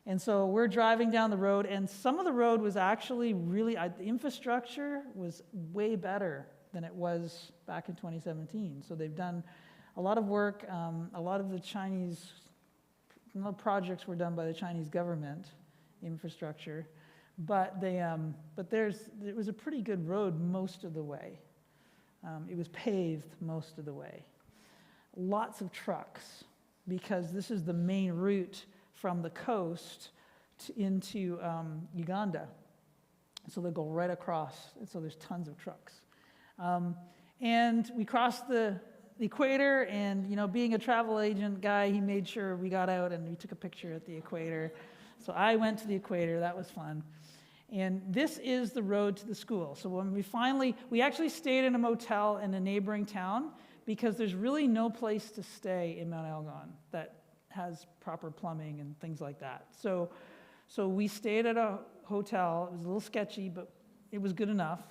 S1: And so we're driving down the road, and some of the road was actually really, the infrastructure was way better than it was back in 2017. So they've done a lot of work. A lot of the projects were done by the Chinese government, infrastructure. But it was a pretty good road most of the way. It was paved most of the way. Lots of trucks, because this is the main route from the coast into Uganda. So they go right across, and so there's tons of trucks. And we crossed the equator, and being a travel agent guy, he made sure we got out and we took a picture at the equator. So I went to the equator, that was fun. And this is the road to the school. So when we actually stayed in a motel in a neighboring town, because there's really no place to stay in Mount Elgon that has proper plumbing and things like that. So we stayed at a hotel. It was a little sketchy, but it was good enough.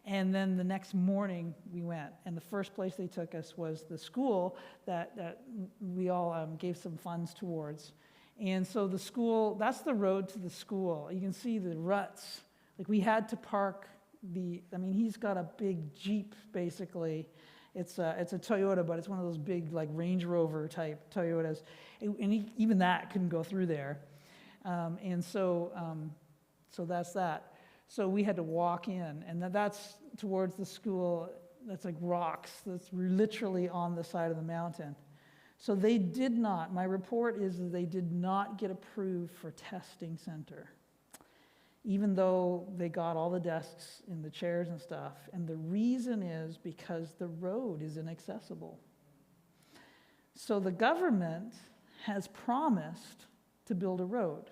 S1: And then the next morning we went, and the first place they took us was the school that we all gave some funds towards. And so the school, that's the road to the school. You can see the ruts. Like, we had to park he's got a big Jeep, basically. It's a Toyota, but it's one of those big, like, Range Rover type Toyotas. Even that couldn't go through there. So that's that. So we had to walk in, and that's towards the school. That's like rocks. That's literally on the side of the mountain. So they did not, my report is that they did not get approved for testing center, even though they got all the desks and the chairs and stuff. And the reason is because the road is inaccessible. So the government has promised to build a road.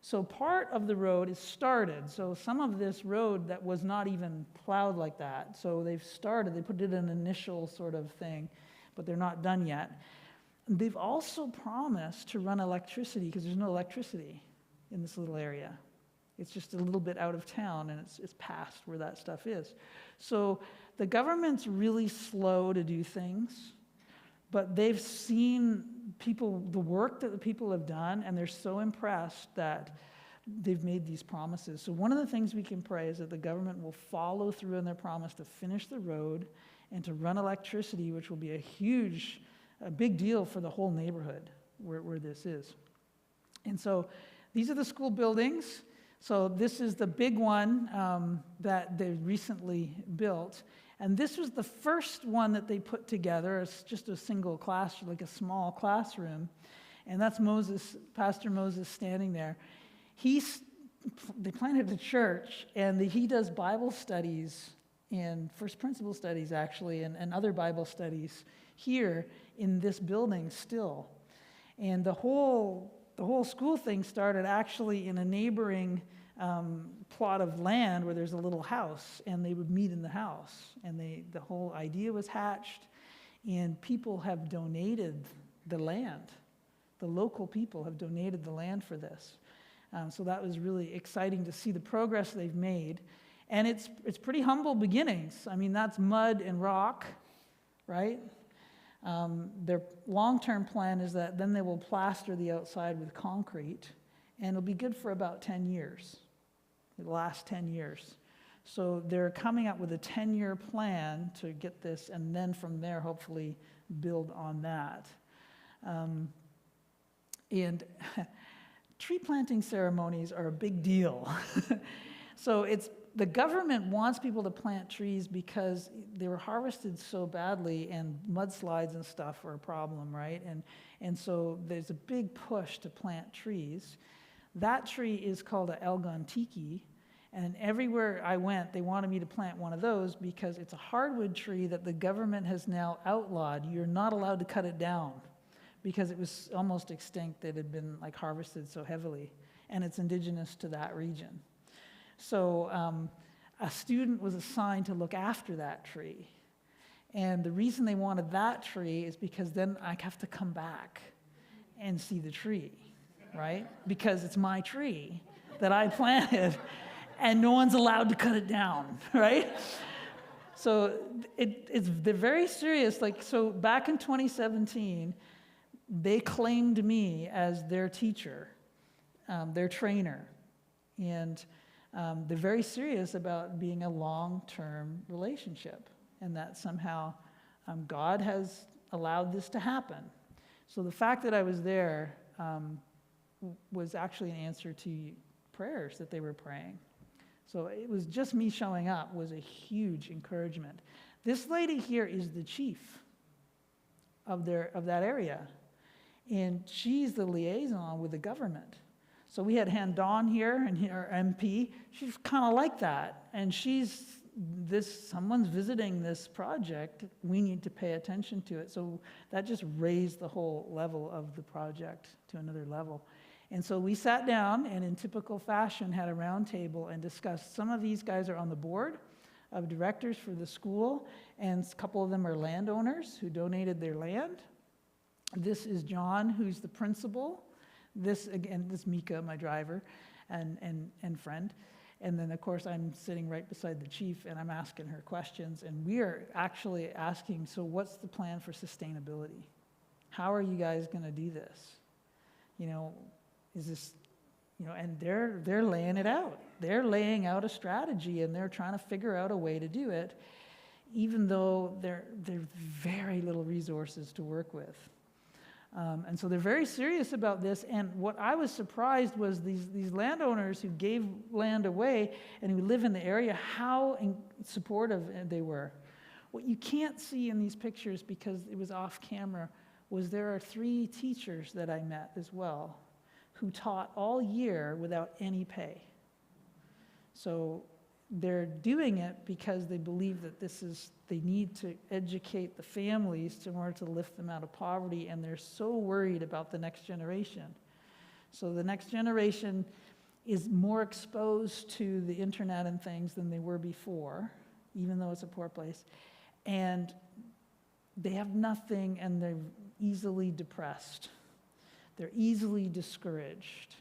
S1: So part of the road is started. So some of this road that was not even plowed like that. So they've started, they put it in an initial sort of thing, but they're not done yet. They've also promised to run electricity, because there's no electricity in this little area. It's just a little bit out of town, and it's past where that stuff is. So the government's really slow to do things, but they've seen the work that the people have done, and they're so impressed that they've made these promises. So one of the things we can pray is that the government will follow through on their promise to finish the road and to run electricity, which will be a big deal for the whole neighborhood where this is. And so these are the school buildings. So this is the big one that they recently built. And this was the first one that they put together. It's just a single classroom, like a small classroom. And that's Pastor Moses standing there. They planted a church, and he does Bible studies and first principle studies, actually, and other Bible studies here in this building still. And the whole school thing started actually in a neighboring plot of land where there's a little house, and they would meet in the house. And the whole idea was hatched, and people have donated the land. The local people have donated the land for this. So that was really exciting to see the progress they've made. And it's pretty humble beginnings. That's mud and rock, right? Their long-term plan is that then they will plaster the outside with concrete, and it'll be good for about 10 years. It'll last 10 years. So they're coming up with a 10-year plan to get this, and then from there, hopefully, build on that. And tree planting ceremonies are a big deal. So the government wants people to plant trees because they were harvested so badly, and mudslides and stuff are a problem, right? And so there's a big push to plant trees. That tree is called an Elgon Tiki, And everywhere I went, they wanted me to plant one of those because it's a hardwood tree that the government has now outlawed. You're not allowed to cut it down because it was almost extinct. It had been like harvested so heavily, and it's indigenous to that region. So a student was assigned to look after that tree. And the reason they wanted that tree is because then I have to come back and see the tree, right? Because it's my tree that I planted, and no one's allowed to cut it down, right? So they're very serious. Like, so back in 2017, they claimed me as their teacher, their trainer. And they're very serious about being a long-term relationship, and that somehow God has allowed this to happen. So the fact that I was there was actually an answer to prayers that they were praying. So it was just me showing up was a huge encouragement. This lady here is the chief of that area, and she's the liaison with the government. So we had Han Dawn here, and our MP. She's kind of like that, and someone's visiting this project. We need to pay attention to it. So that just raised the whole level of the project to another level. And so we sat down and in typical fashion had a round table and discussed. Some of these guys are on the board of directors for the school, and a couple of them are landowners who donated their land. This is John, who's the principal. This Mika, my driver and friend. And then, of course, I'm sitting right beside the chief, and I'm asking her questions. And we are actually asking, so what's the plan for sustainability? How are you guys going to do this? Is this, and they're laying it out. They're laying out a strategy, and they're trying to figure out a way to do it, even though they're very little resources to work with. And so they're very serious about this. And what I was surprised was these landowners who gave land away and who live in the area, how supportive they were. What you can't see in these pictures, because it was off camera, was there are 3 teachers that I met as well who taught all year without any pay. So they're doing it because they believe that they need to educate the families in order to lift them out of poverty, and they're so worried about the next generation. So the next generation is more exposed to the internet and things than they were before, even though it's a poor place. And they have nothing, and they're easily depressed. They're easily discouraged.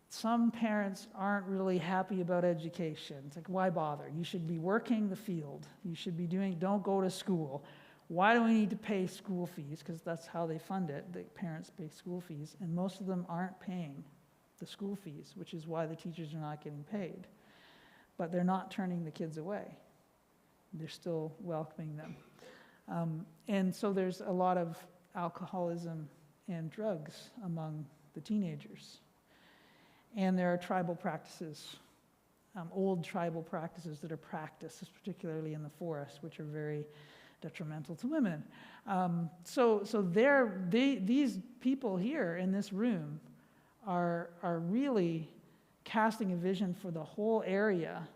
S1: Some parents aren't really happy about education. It's like, why bother? You should be working the field. You should be don't go to school. Why do we need to pay school fees? Because that's how they fund it. The parents pay school fees, and most of them aren't paying the school fees, which is why the teachers are not getting paid. But they're not turning the kids away. They're still welcoming them. And so there's a lot of alcoholism and drugs among the teenagers. And there are tribal practices, old tribal practices that are practiced, particularly in the forest, which are very detrimental to women. So these people here in this room are really casting a vision for the whole area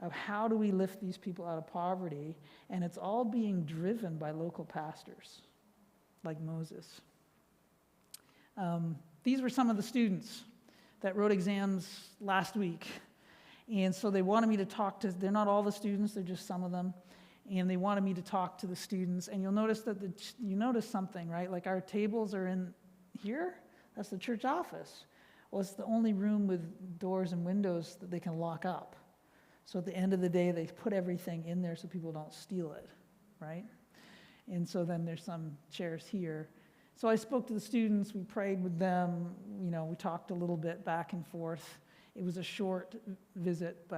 S1: of how do we lift these people out of poverty, and it's all being driven by local pastors, like Moses. These were some of the students that wrote exams last week. And so they wanted me to talk to, they're not all the students, they're just some of them. And they wanted me to talk to the students. And you'll notice that you notice something, right? Like our tables are in here. That's the church office. Well, it's the only room with doors and windows that they can lock up. So at the end of the day, they put everything in there so people don't steal it, right? And so then there's some chairs here. So I spoke to the students, we prayed with them, we talked a little bit back and forth. It was a short visit,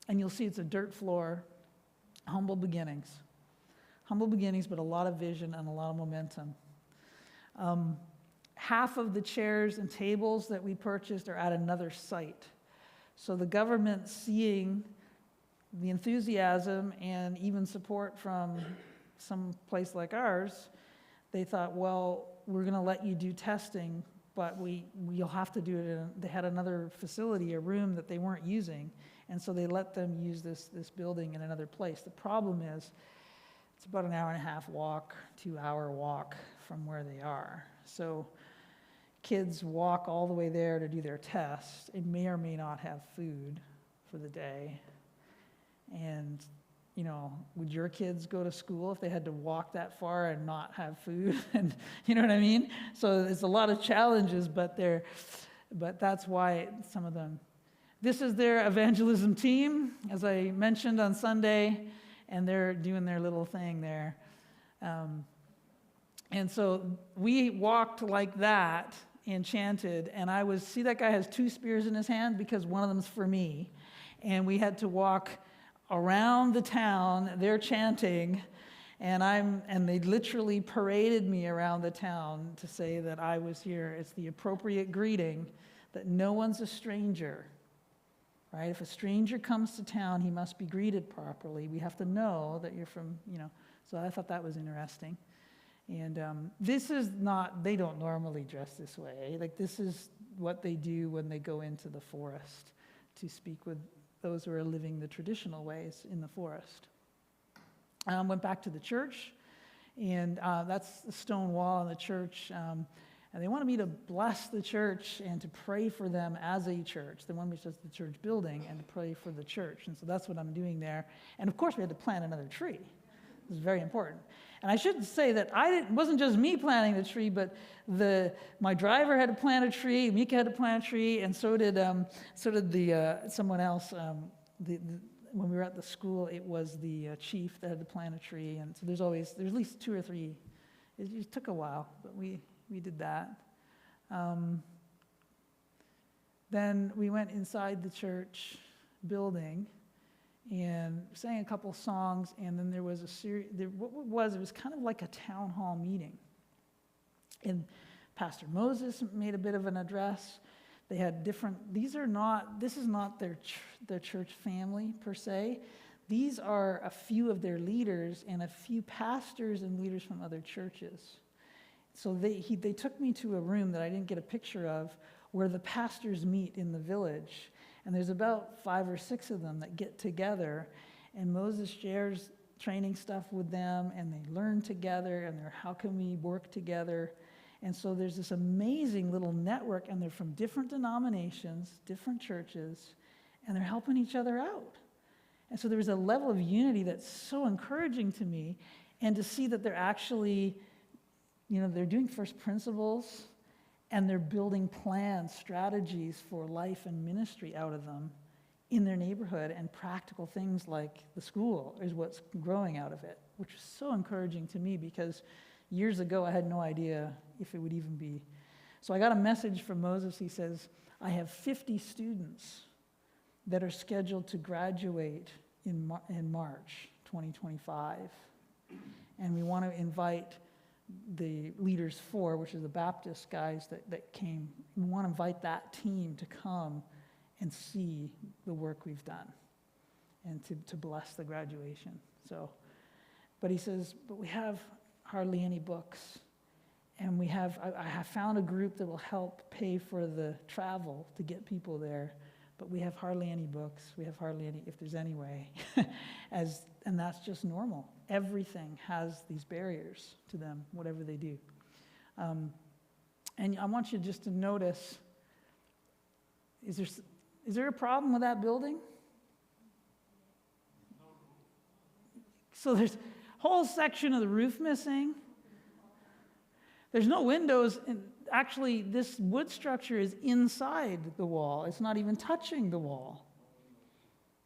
S1: and you'll see it's a dirt floor, humble beginnings. Humble beginnings, but a lot of vision and a lot of momentum. Half of the chairs and tables that we purchased are at another site. So the government, seeing the enthusiasm and even support from some place like ours, they thought, well, we're going to let you do testing but we'll have to do it. They had another facility, a room that they weren't using, and so they let them use this building in another place. The problem is, it's about an hour and a half walk, 2-hour walk from where they are. So kids walk all the way there to do their test and may or may not have food for the day. And, would your kids go to school if they had to walk that far and not have food? And you know what I mean? So there's a lot of challenges, but that's why some of them. This is their evangelism team, as I mentioned on Sunday, and they're doing their little thing there. And so we walked like that, enchanted, and see that guy has 2 spears in his hand because one of them's for me. And we had to walk around the town. They're chanting, and they literally paraded me around the town to say that I was here. It's the appropriate greeting, that no one's a stranger, right? If a stranger comes to town, he must be greeted properly. We have to know that you're from, So I thought that was interesting. And this is not, they don't normally dress this way. Like, this is what they do when they go into the forest to speak with those who are living the traditional ways in the forest. Went back to the church, and that's the stone wall in the church. And they wanted me to bless the church and to pray for them as a church. They wanted me to just the church building and to pray for the church. And so that's what I'm doing there. And of course, we had to plant another tree. This is very important. And I should say that it wasn't just me planting the tree, but my driver had to plant a tree, Mika had to plant a tree, and so did someone else. When we were at the school, it was the chief that had to plant a tree. And so there's at least 2 or 3. It just took a while, but we did that. Then we went inside the church building and sang a couple songs, and then there was a series. It was kind of like a town hall meeting. And Pastor Moses made a bit of an address. They had different. This is not their church family per se. These are a few of their leaders and a few pastors and leaders from other churches. So they took me to a room that I didn't get a picture of, where the pastors meet in the village. And there's about 5 or 6 of them that get together, and Moses shares training stuff with them, and they learn together, and how can we work together? And so there's this amazing little network, and they're from different denominations, different churches, and they're helping each other out. And so there was a level of unity that's so encouraging to me, and to see that they're actually, they're doing first principles, and they're building plans, strategies for life and ministry out of them in their neighborhood, and practical things like the school is what's growing out of it, which is so encouraging to me, because years ago I had no idea if it would even be. So I got a message from Moses. He says, I have 50 students that are scheduled to graduate in March 2025, and we want to invite the Leaders 4, which is the Baptist guys that came. We want to invite that team to come and see the work we've done and to bless the graduation. So, but he says, but we have hardly any books, and I have found a group that will help pay for the travel to get people there, but we have hardly any books. We have hardly any, if there's any way, and that's just normal. Everything has these barriers to them, whatever they do. And I want you just to notice, is there a problem with that building? So there's a whole section of the roof missing. There's no windows. And actually, this wood structure is inside the wall. It's not even touching the wall,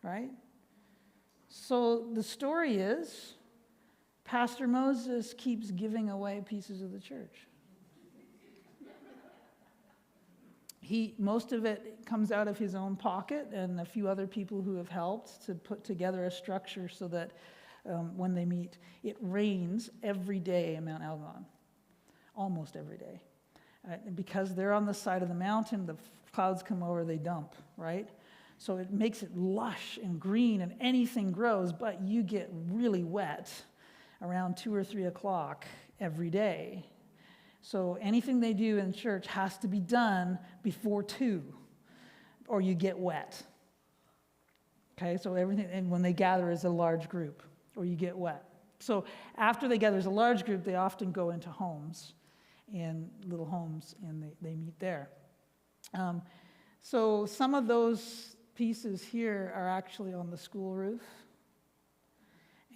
S1: right? So the story is, Pastor Moses keeps giving away pieces of the church. Most of it comes out of his own pocket, and a few other people who have helped to put together a structure so that when they meet, it rains every day in Mount Elgon, almost every day. Because they're on the side of the mountain, the clouds come over, they dump, right? So it makes it lush and green, and anything grows, but you get really wet around 2 or 3 o'clock every day. So anything they do in church has to be done before 2, or you get wet. Okay, so everything, and when they gather as a large group, or you get wet. So after they gather as a large group, they often go into homes, and little homes, and they meet there. So some of those pieces here are actually on the school roof.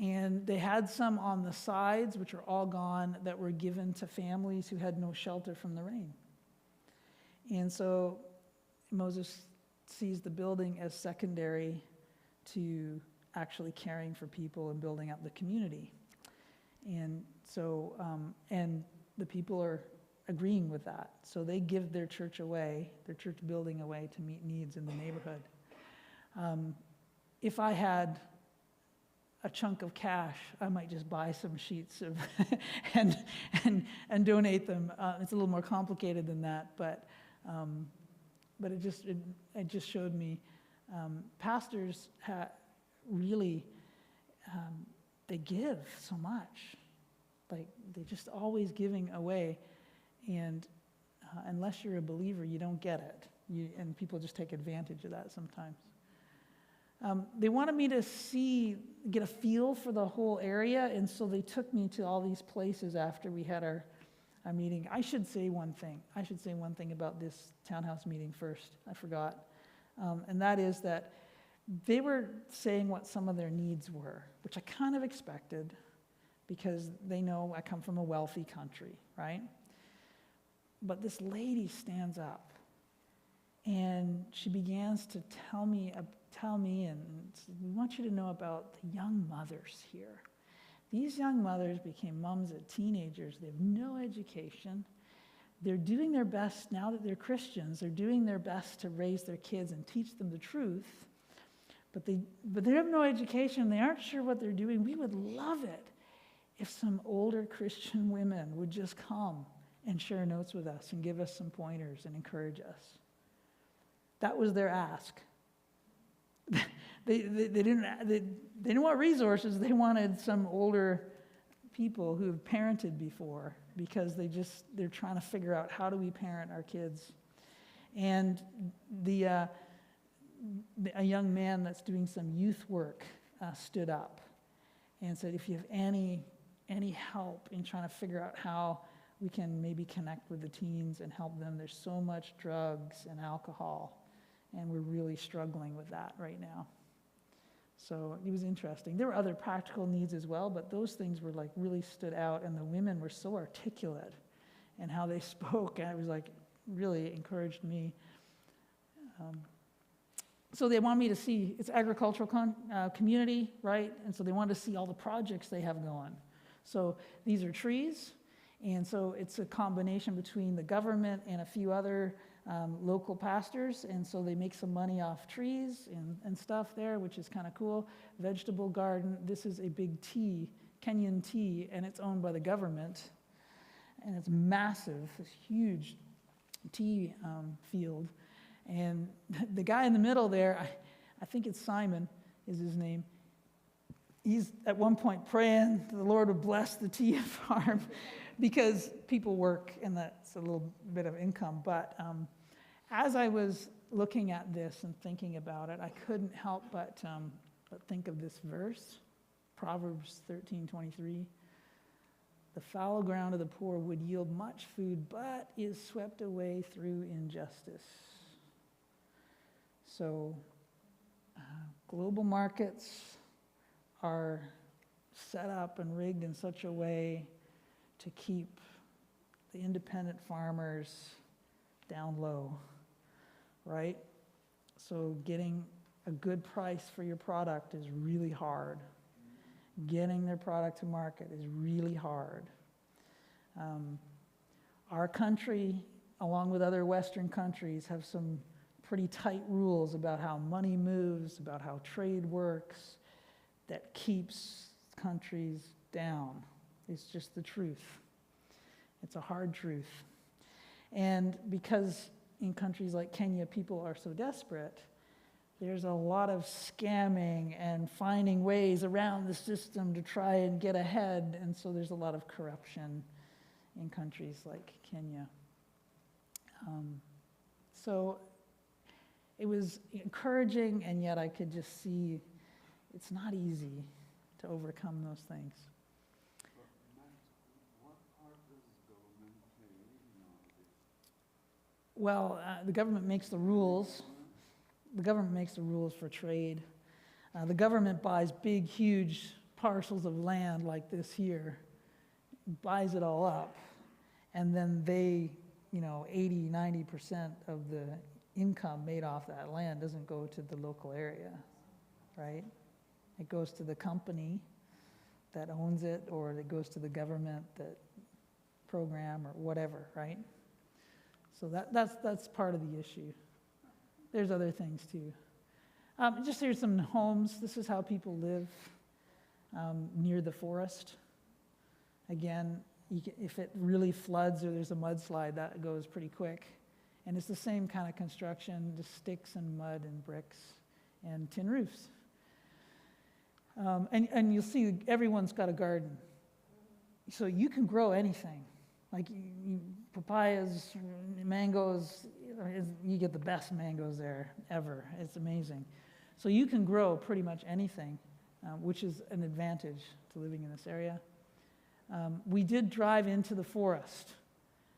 S1: And they had some on the sides, which are all gone, that were given to families who had no shelter from the rain. And so Moses sees the building as secondary to actually caring for people and building up the community. And so, and the people are agreeing with that. So they give their church away, their church building away to meet needs in the neighborhood. If I had a chunk of cash, I might just buy some sheets of and donate them. It's a little more complicated than that, but it just showed me pastors really they give so much, like they're just always giving away, and unless you're a believer, you don't get it. And people just take advantage of that sometimes. They wanted me to get a feel for the whole area, and so they took me to all these places after we had our meeting. I should say one thing about this townhouse meeting first. I forgot. And that is that they were saying what some of their needs were, which I kind of expected because they know I come from a wealthy country, right? But this lady stands up, and she begins to tell me, and we want you to know about the young mothers here. These young mothers became moms of teenagers. They have no education. They're doing their best, now that they're Christians, they're doing their best to raise their kids and teach them the truth. But they have no education. They aren't sure what they're doing. We would love it if some older Christian women would just come and share notes with us and give us some pointers and encourage us. That was their ask. They didn't want resources. They wanted some older people who have parented before, because they're trying to figure out, how do we parent our kids? And a young man that's doing some youth work stood up and said, if you have any help in trying to figure out how we can maybe connect with the teens and help them. There's so much drugs and alcohol, and we're really struggling with that right now. So it was interesting. There were other practical needs as well, but those things were like really stood out, and the women were so articulate and how they spoke, and it was like really encouraged me. So they want me to see, it's agricultural community, right? And so they wanted to see all the projects they have going. So these are trees, and so it's a combination between the government and a few other local pastors, and so they make some money off trees and stuff there, which is kind of cool. Vegetable garden. This is a big tea, Kenyan tea, and it's owned by the government, and it's massive, this huge tea field. And the guy in the middle there, I think it's Simon is his name, he's at one point praying the Lord would bless the tea farm because people work and that's a little bit of income. But as I was looking at this and thinking about it, I couldn't help but think of this verse, Proverbs 13:23. The fallow ground of the poor would yield much food, but is swept away through injustice. So global markets are set up and rigged in such a way to keep the independent farmers down low, right? So getting a good price for your product is really hard. Getting their product to market is really hard. Our country, along with other Western countries, have some pretty tight rules about how money moves, about how trade works, that keeps countries down. It's just the truth. It's a hard truth. And because in countries like Kenya, people are so desperate, there's a lot of scamming and finding ways around the system to try and get ahead, and so there's a lot of corruption in countries like Kenya. So it was encouraging, and yet I could just see it's not easy to overcome those things. Well, the government makes the rules. The government makes the rules for trade. The government buys big, huge parcels of land like this here, buys it all up, and then they, 80, 90% of the income made off that land doesn't go to the local area, right? It goes to the company that owns it, or it goes to the government that program or whatever, right? So that's part of the issue. There's other things too. Just here's some homes. This is how people live near the forest. Again, if it really floods or there's a mudslide, that goes pretty quick. And it's the same kind of construction, just sticks and mud and bricks and tin roofs. And you'll see everyone's got a garden. So you can grow anything. Like papayas, mangoes, you get the best mangoes there ever. It's amazing. So you can grow pretty much anything, which is an advantage to living in this area. We did drive into the forest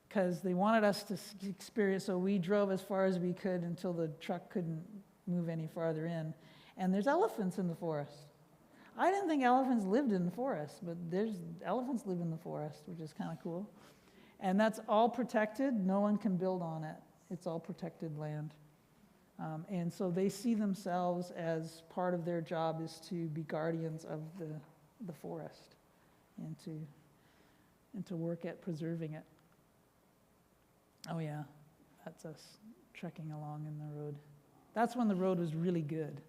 S1: because they wanted us to experience, so we drove as far as we could until the truck couldn't move any farther in. And there's elephants in the forest. I didn't think elephants lived in the forest, but elephants live in the forest, which is kind of cool. And that's all protected. No one can build on it. It's all protected land. And so they see themselves as part of their job is to be guardians of the forest and to work at preserving it. Oh yeah, that's us trekking along in the road. That's when the road was really good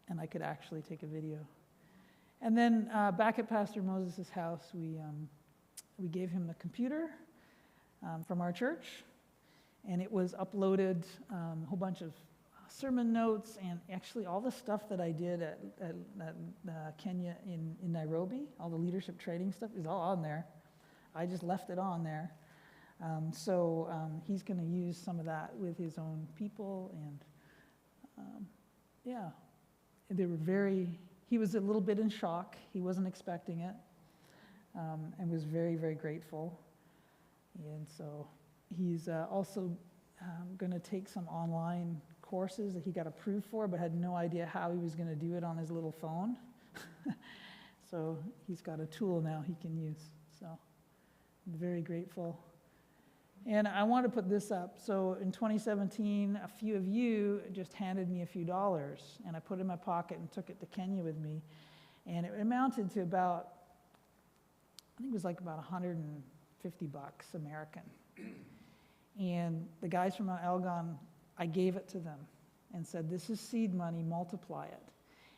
S1: and I could actually take a video. And then back at Pastor Moses' house, we gave him a computer from our church, and it was uploaded, a whole bunch of sermon notes, and actually all the stuff that I did at Kenya in Nairobi, all the leadership training stuff is all on there. I just left it on there. So he's going to use some of that with his own people, and yeah, they were he was a little bit in shock. He wasn't expecting it. And was very, very grateful. And so he's also going to take some online courses that he got approved for, but had no idea how he was going to do it on his little phone. So he's got a tool now he can use. So I'm very grateful. And I want to put this up. So in 2017, a few of you just handed me a few dollars, and I put it in my pocket and took it to Kenya with me. And it amounted to about, I think it was like about $150 American. And the guys from Mount Elgon, I gave it to them and said, this is seed money, multiply it.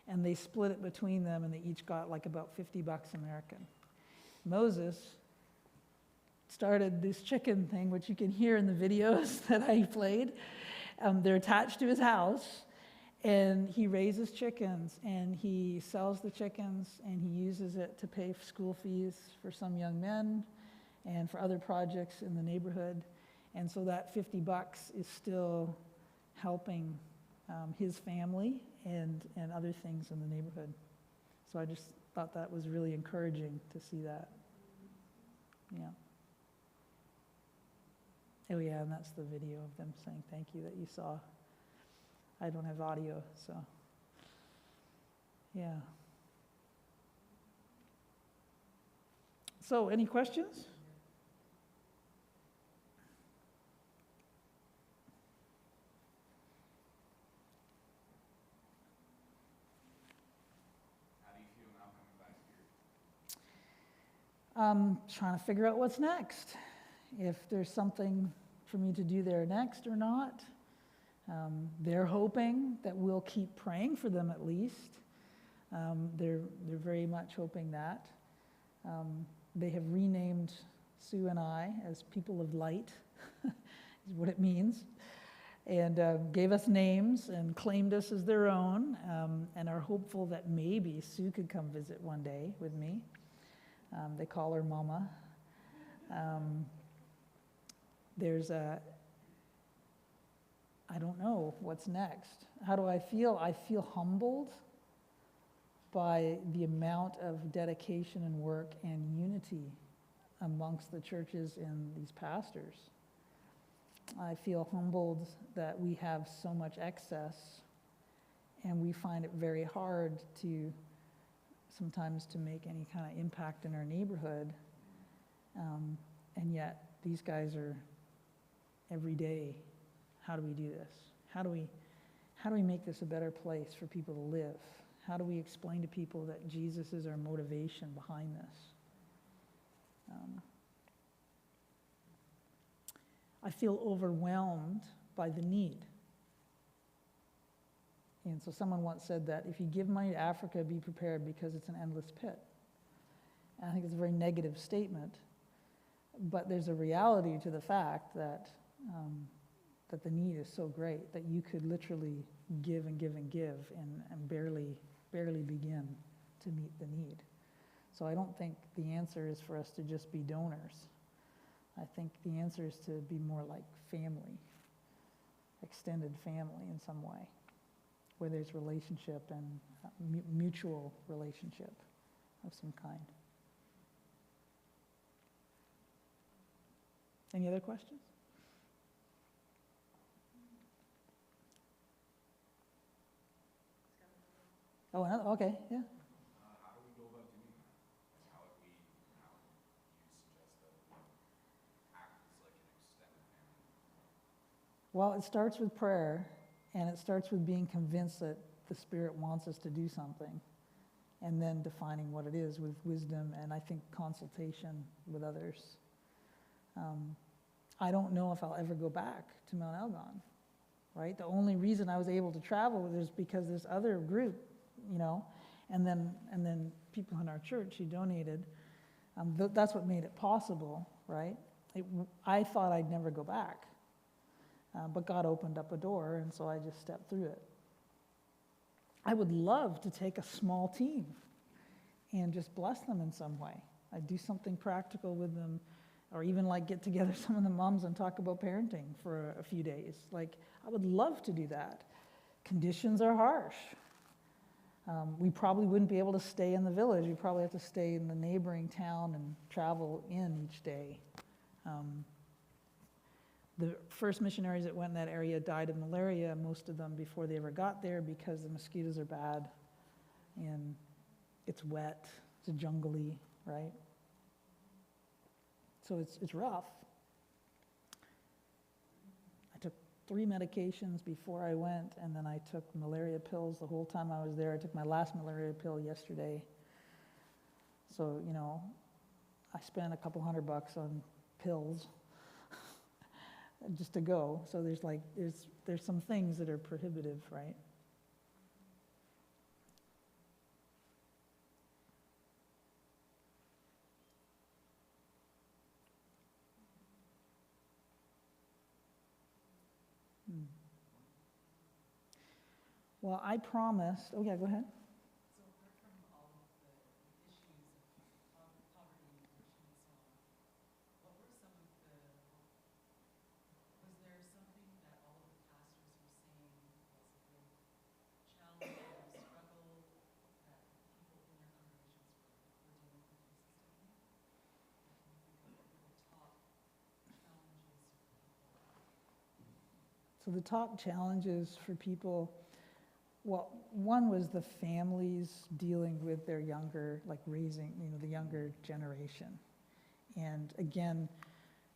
S1: And they split it between them, and they each got like about $50 American. Moses started this chicken thing, which you can hear in the videos that I played. They're attached to his house, and he raises chickens, and he sells the chickens, and he uses it to pay school fees for some young men and for other projects in the neighborhood. And so that $50 is still helping his family and other things in the neighborhood. So I just thought that was really encouraging to see that. Yeah. Oh yeah, and that's the video of them saying thank you that you saw. I don't have audio, so yeah. So any questions? Trying to figure out what's next. If there's something for me to do there next or not. They're hoping that we'll keep praying for them at least. They're very much hoping that. They have renamed Sue and I as people of light, is what it means, and gave us names and claimed us as their own, and are hopeful that maybe Sue could come visit one day with me. They call her Mama. There's I don't know what's next. How do I feel? I feel humbled by the amount of dedication and work and unity amongst the churches and these pastors. I feel humbled that we have so much excess, and we find it very hard to sometimes to make any kind of impact in our neighborhood. And yet these guys are every day, how do we do this? How do we make this a better place for people to live? How do we explain to people that Jesus is our motivation behind this? I feel overwhelmed by the need. And so someone once said that if you give money to Africa, be prepared because it's an endless pit. And I think it's a very negative statement, but there's a reality to the fact that that the need is so great that you could literally give and give and give and barely begin to meet the need. So I don't think the answer is for us to just be donors. I think the answer is to be more like family, extended family in some way, where there's relationship and mutual relationship of some kind. Any other questions? Oh, another, okay, yeah.
S7: How do we go about doing that? Like, how would you suggest that we act as like an extended family?
S1: Well, it starts with prayer, and it starts with being convinced that the Spirit wants us to do something, and then defining what it is with wisdom and I think consultation with others. I don't know if I'll ever go back to Mount Elgon, right? The only reason I was able to travel is because this other group, you know, and then people in our church who donated. That's what made it possible, right? I thought I'd never go back, but God opened up a door, and so I just stepped through it. I would love to take a small team and just bless them in some way. I'd do something practical with them, or even like get together some of the moms and talk about parenting for a few days. Like, I would love to do that. Conditions are harsh. We probably wouldn't be able to stay in the village. We'd probably have to stay in the neighboring town and travel in each day. The first missionaries that went in that area died of malaria, most of them before they ever got there, because the mosquitoes are bad and it's wet, it's jungly, right? So it's rough. I took 3 medications before I went, and then I took malaria pills the whole time I was there. I took my last malaria pill yesterday. So, you know, I spent a couple $100 on pills just to go. So there's some things that are prohibitive, right? Well, I promised, oh yeah, go ahead.
S8: So apart from all of the issues of poverty and addiction and so on, what were some of the, was there something that all of the pastors were saying was a big challenge or struggle that people in their congregations were dealing with consistently? Can you think of what were the top challenges for people?
S1: So the top challenges for people, well, one was the families dealing with their younger, like raising, you know, the younger generation. And again,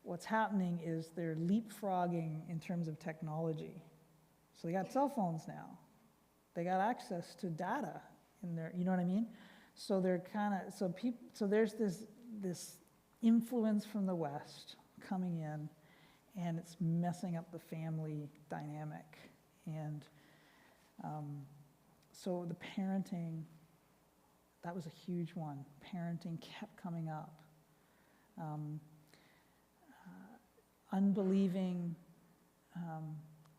S1: what's happening is they're leapfrogging in terms of technology. So they got cell phones now. They got access to data in their, you know what I mean? So they're kind of, so there's this influence from the West coming in, and it's messing up the family dynamic. And so the parenting, that was a huge one. Parenting kept coming up. Unbelieving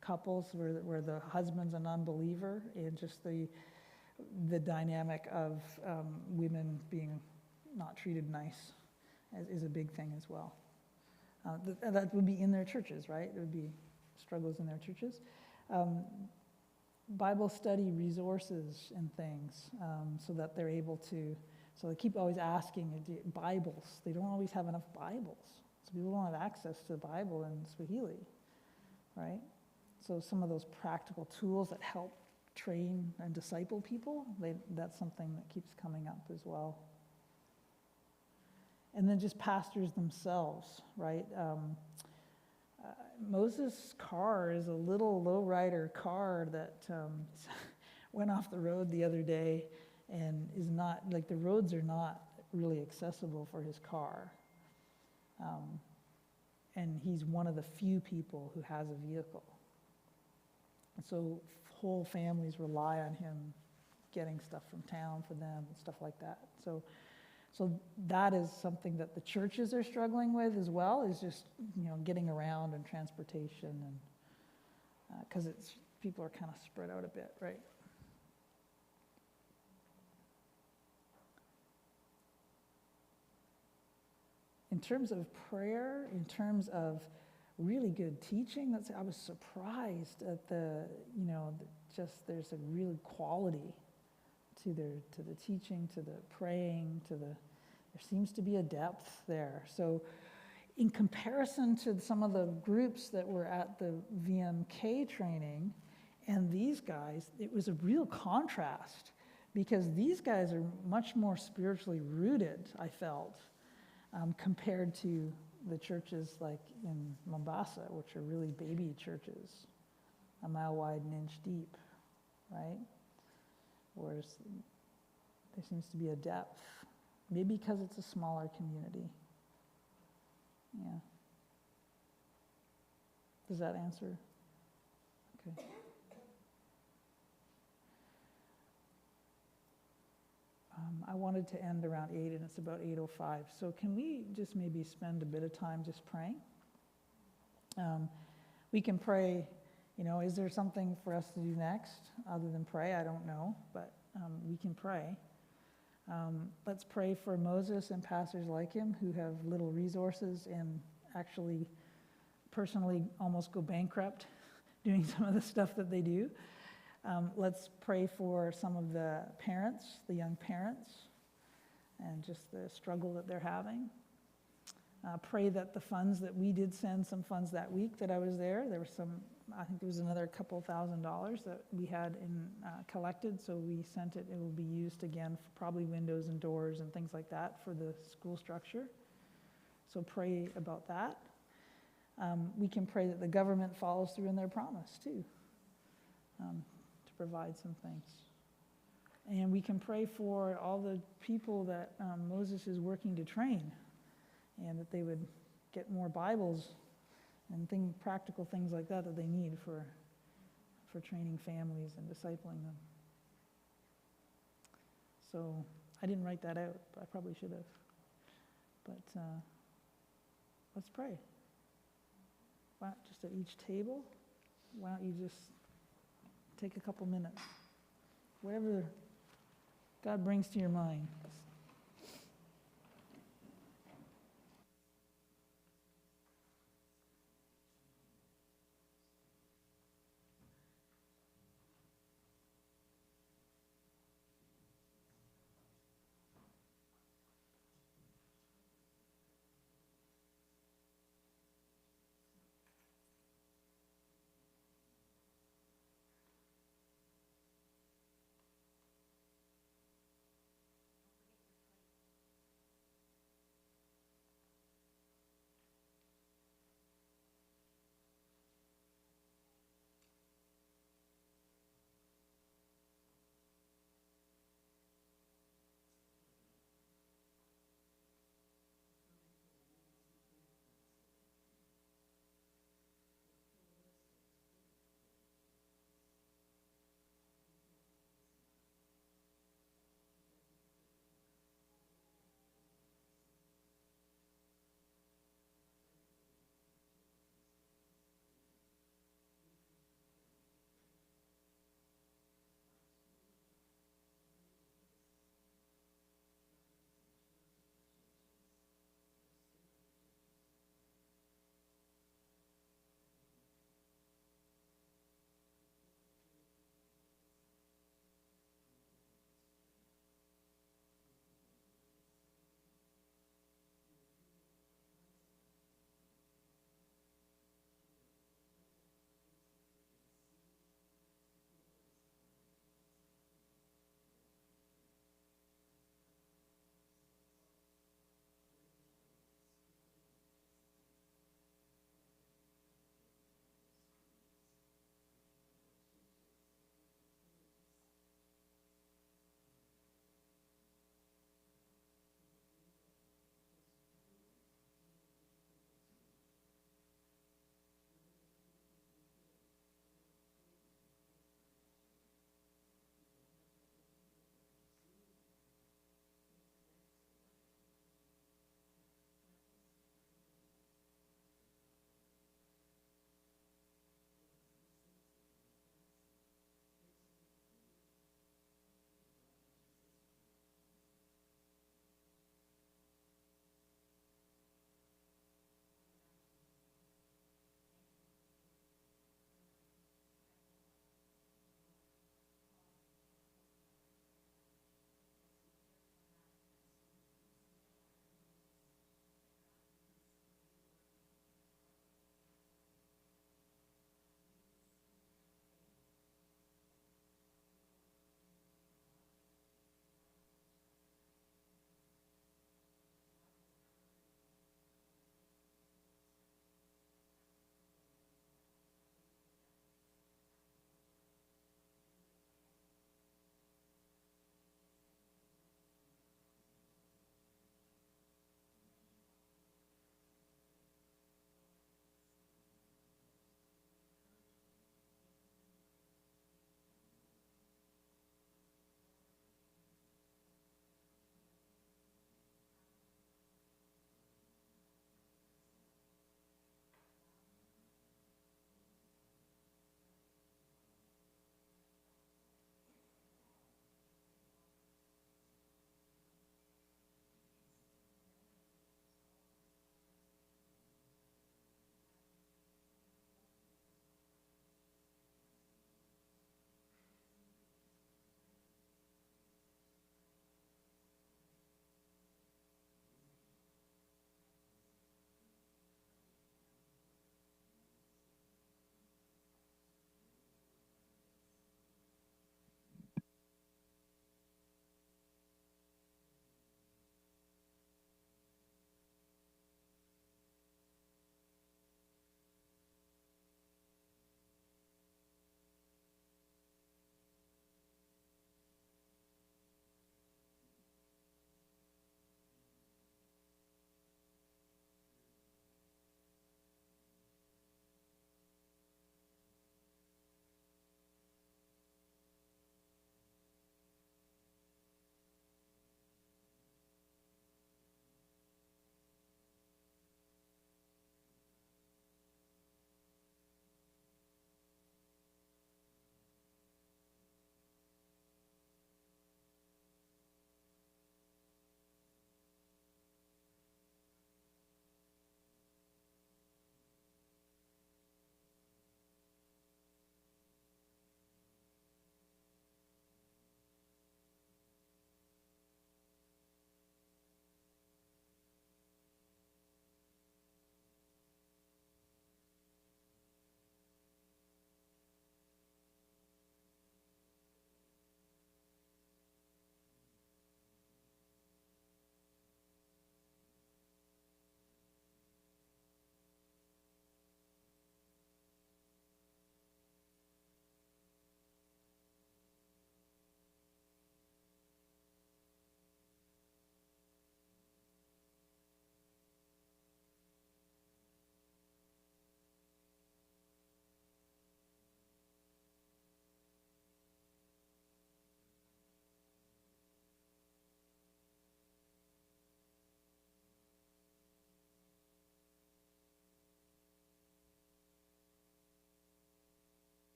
S1: couples where the husband's an unbeliever, and just the dynamic of women being not treated nice is a big thing as well. That would be in their churches, right? There would be struggles in their churches. Bible study resources and things, so that they're able to, so they keep always asking, Bibles. They don't always have enough Bibles. So people don't have access to the Bible in Swahili, right? So some of those practical tools that help train and disciple people, that's something that keeps coming up as well. And then just pastors themselves, right? Moses' car is a little lowrider car that went off the road the other day and is not, like, the roads are not really accessible for his car. And he's one of the few people who has a vehicle. And so whole families rely on him getting stuff from town for them and stuff like that. So that is something that the churches are struggling with as well, is just, getting around and transportation, and because people are kind of spread out a bit, right? In terms of prayer, in terms of really good teaching, I was surprised at there's a real quality to the teaching, to the praying, there seems to be a depth there. So in comparison to some of the groups that were at the VMK training and these guys, it was a real contrast, because these guys are much more spiritually rooted, I felt, compared to the churches like in Mombasa, which are really baby churches, a mile wide and inch deep, right? Whereas there seems to be a depth, maybe because it's a smaller community. Yeah. Does that answer? Okay. I wanted to end around 8, and it's about 8:05. So can we just maybe spend a bit of time just praying? We can pray, is there something for us to do next other than pray? I don't know, but we can pray. Let's pray for Moses and pastors like him who have little resources and actually personally almost go bankrupt doing some of the stuff that they do. Let's pray for some of the parents, the young parents, and just the struggle that they're having. Pray that the funds that we did send, some funds that week that I was there was I think there was another couple $1,000s that we had collected, so we sent it. It will be used again for probably windows and doors and things like that for the school structure. So pray about that. We can pray that the government follows through in their promise too, to provide some things. And we can pray for all the people that Moses is working to train, and that they would get more Bibles and practical things like that they need for training families and discipling them. So I didn't write that out, but I probably should have. But let's pray. Why not just at each table? Why don't you just take a couple minutes? Whatever God brings to your mind.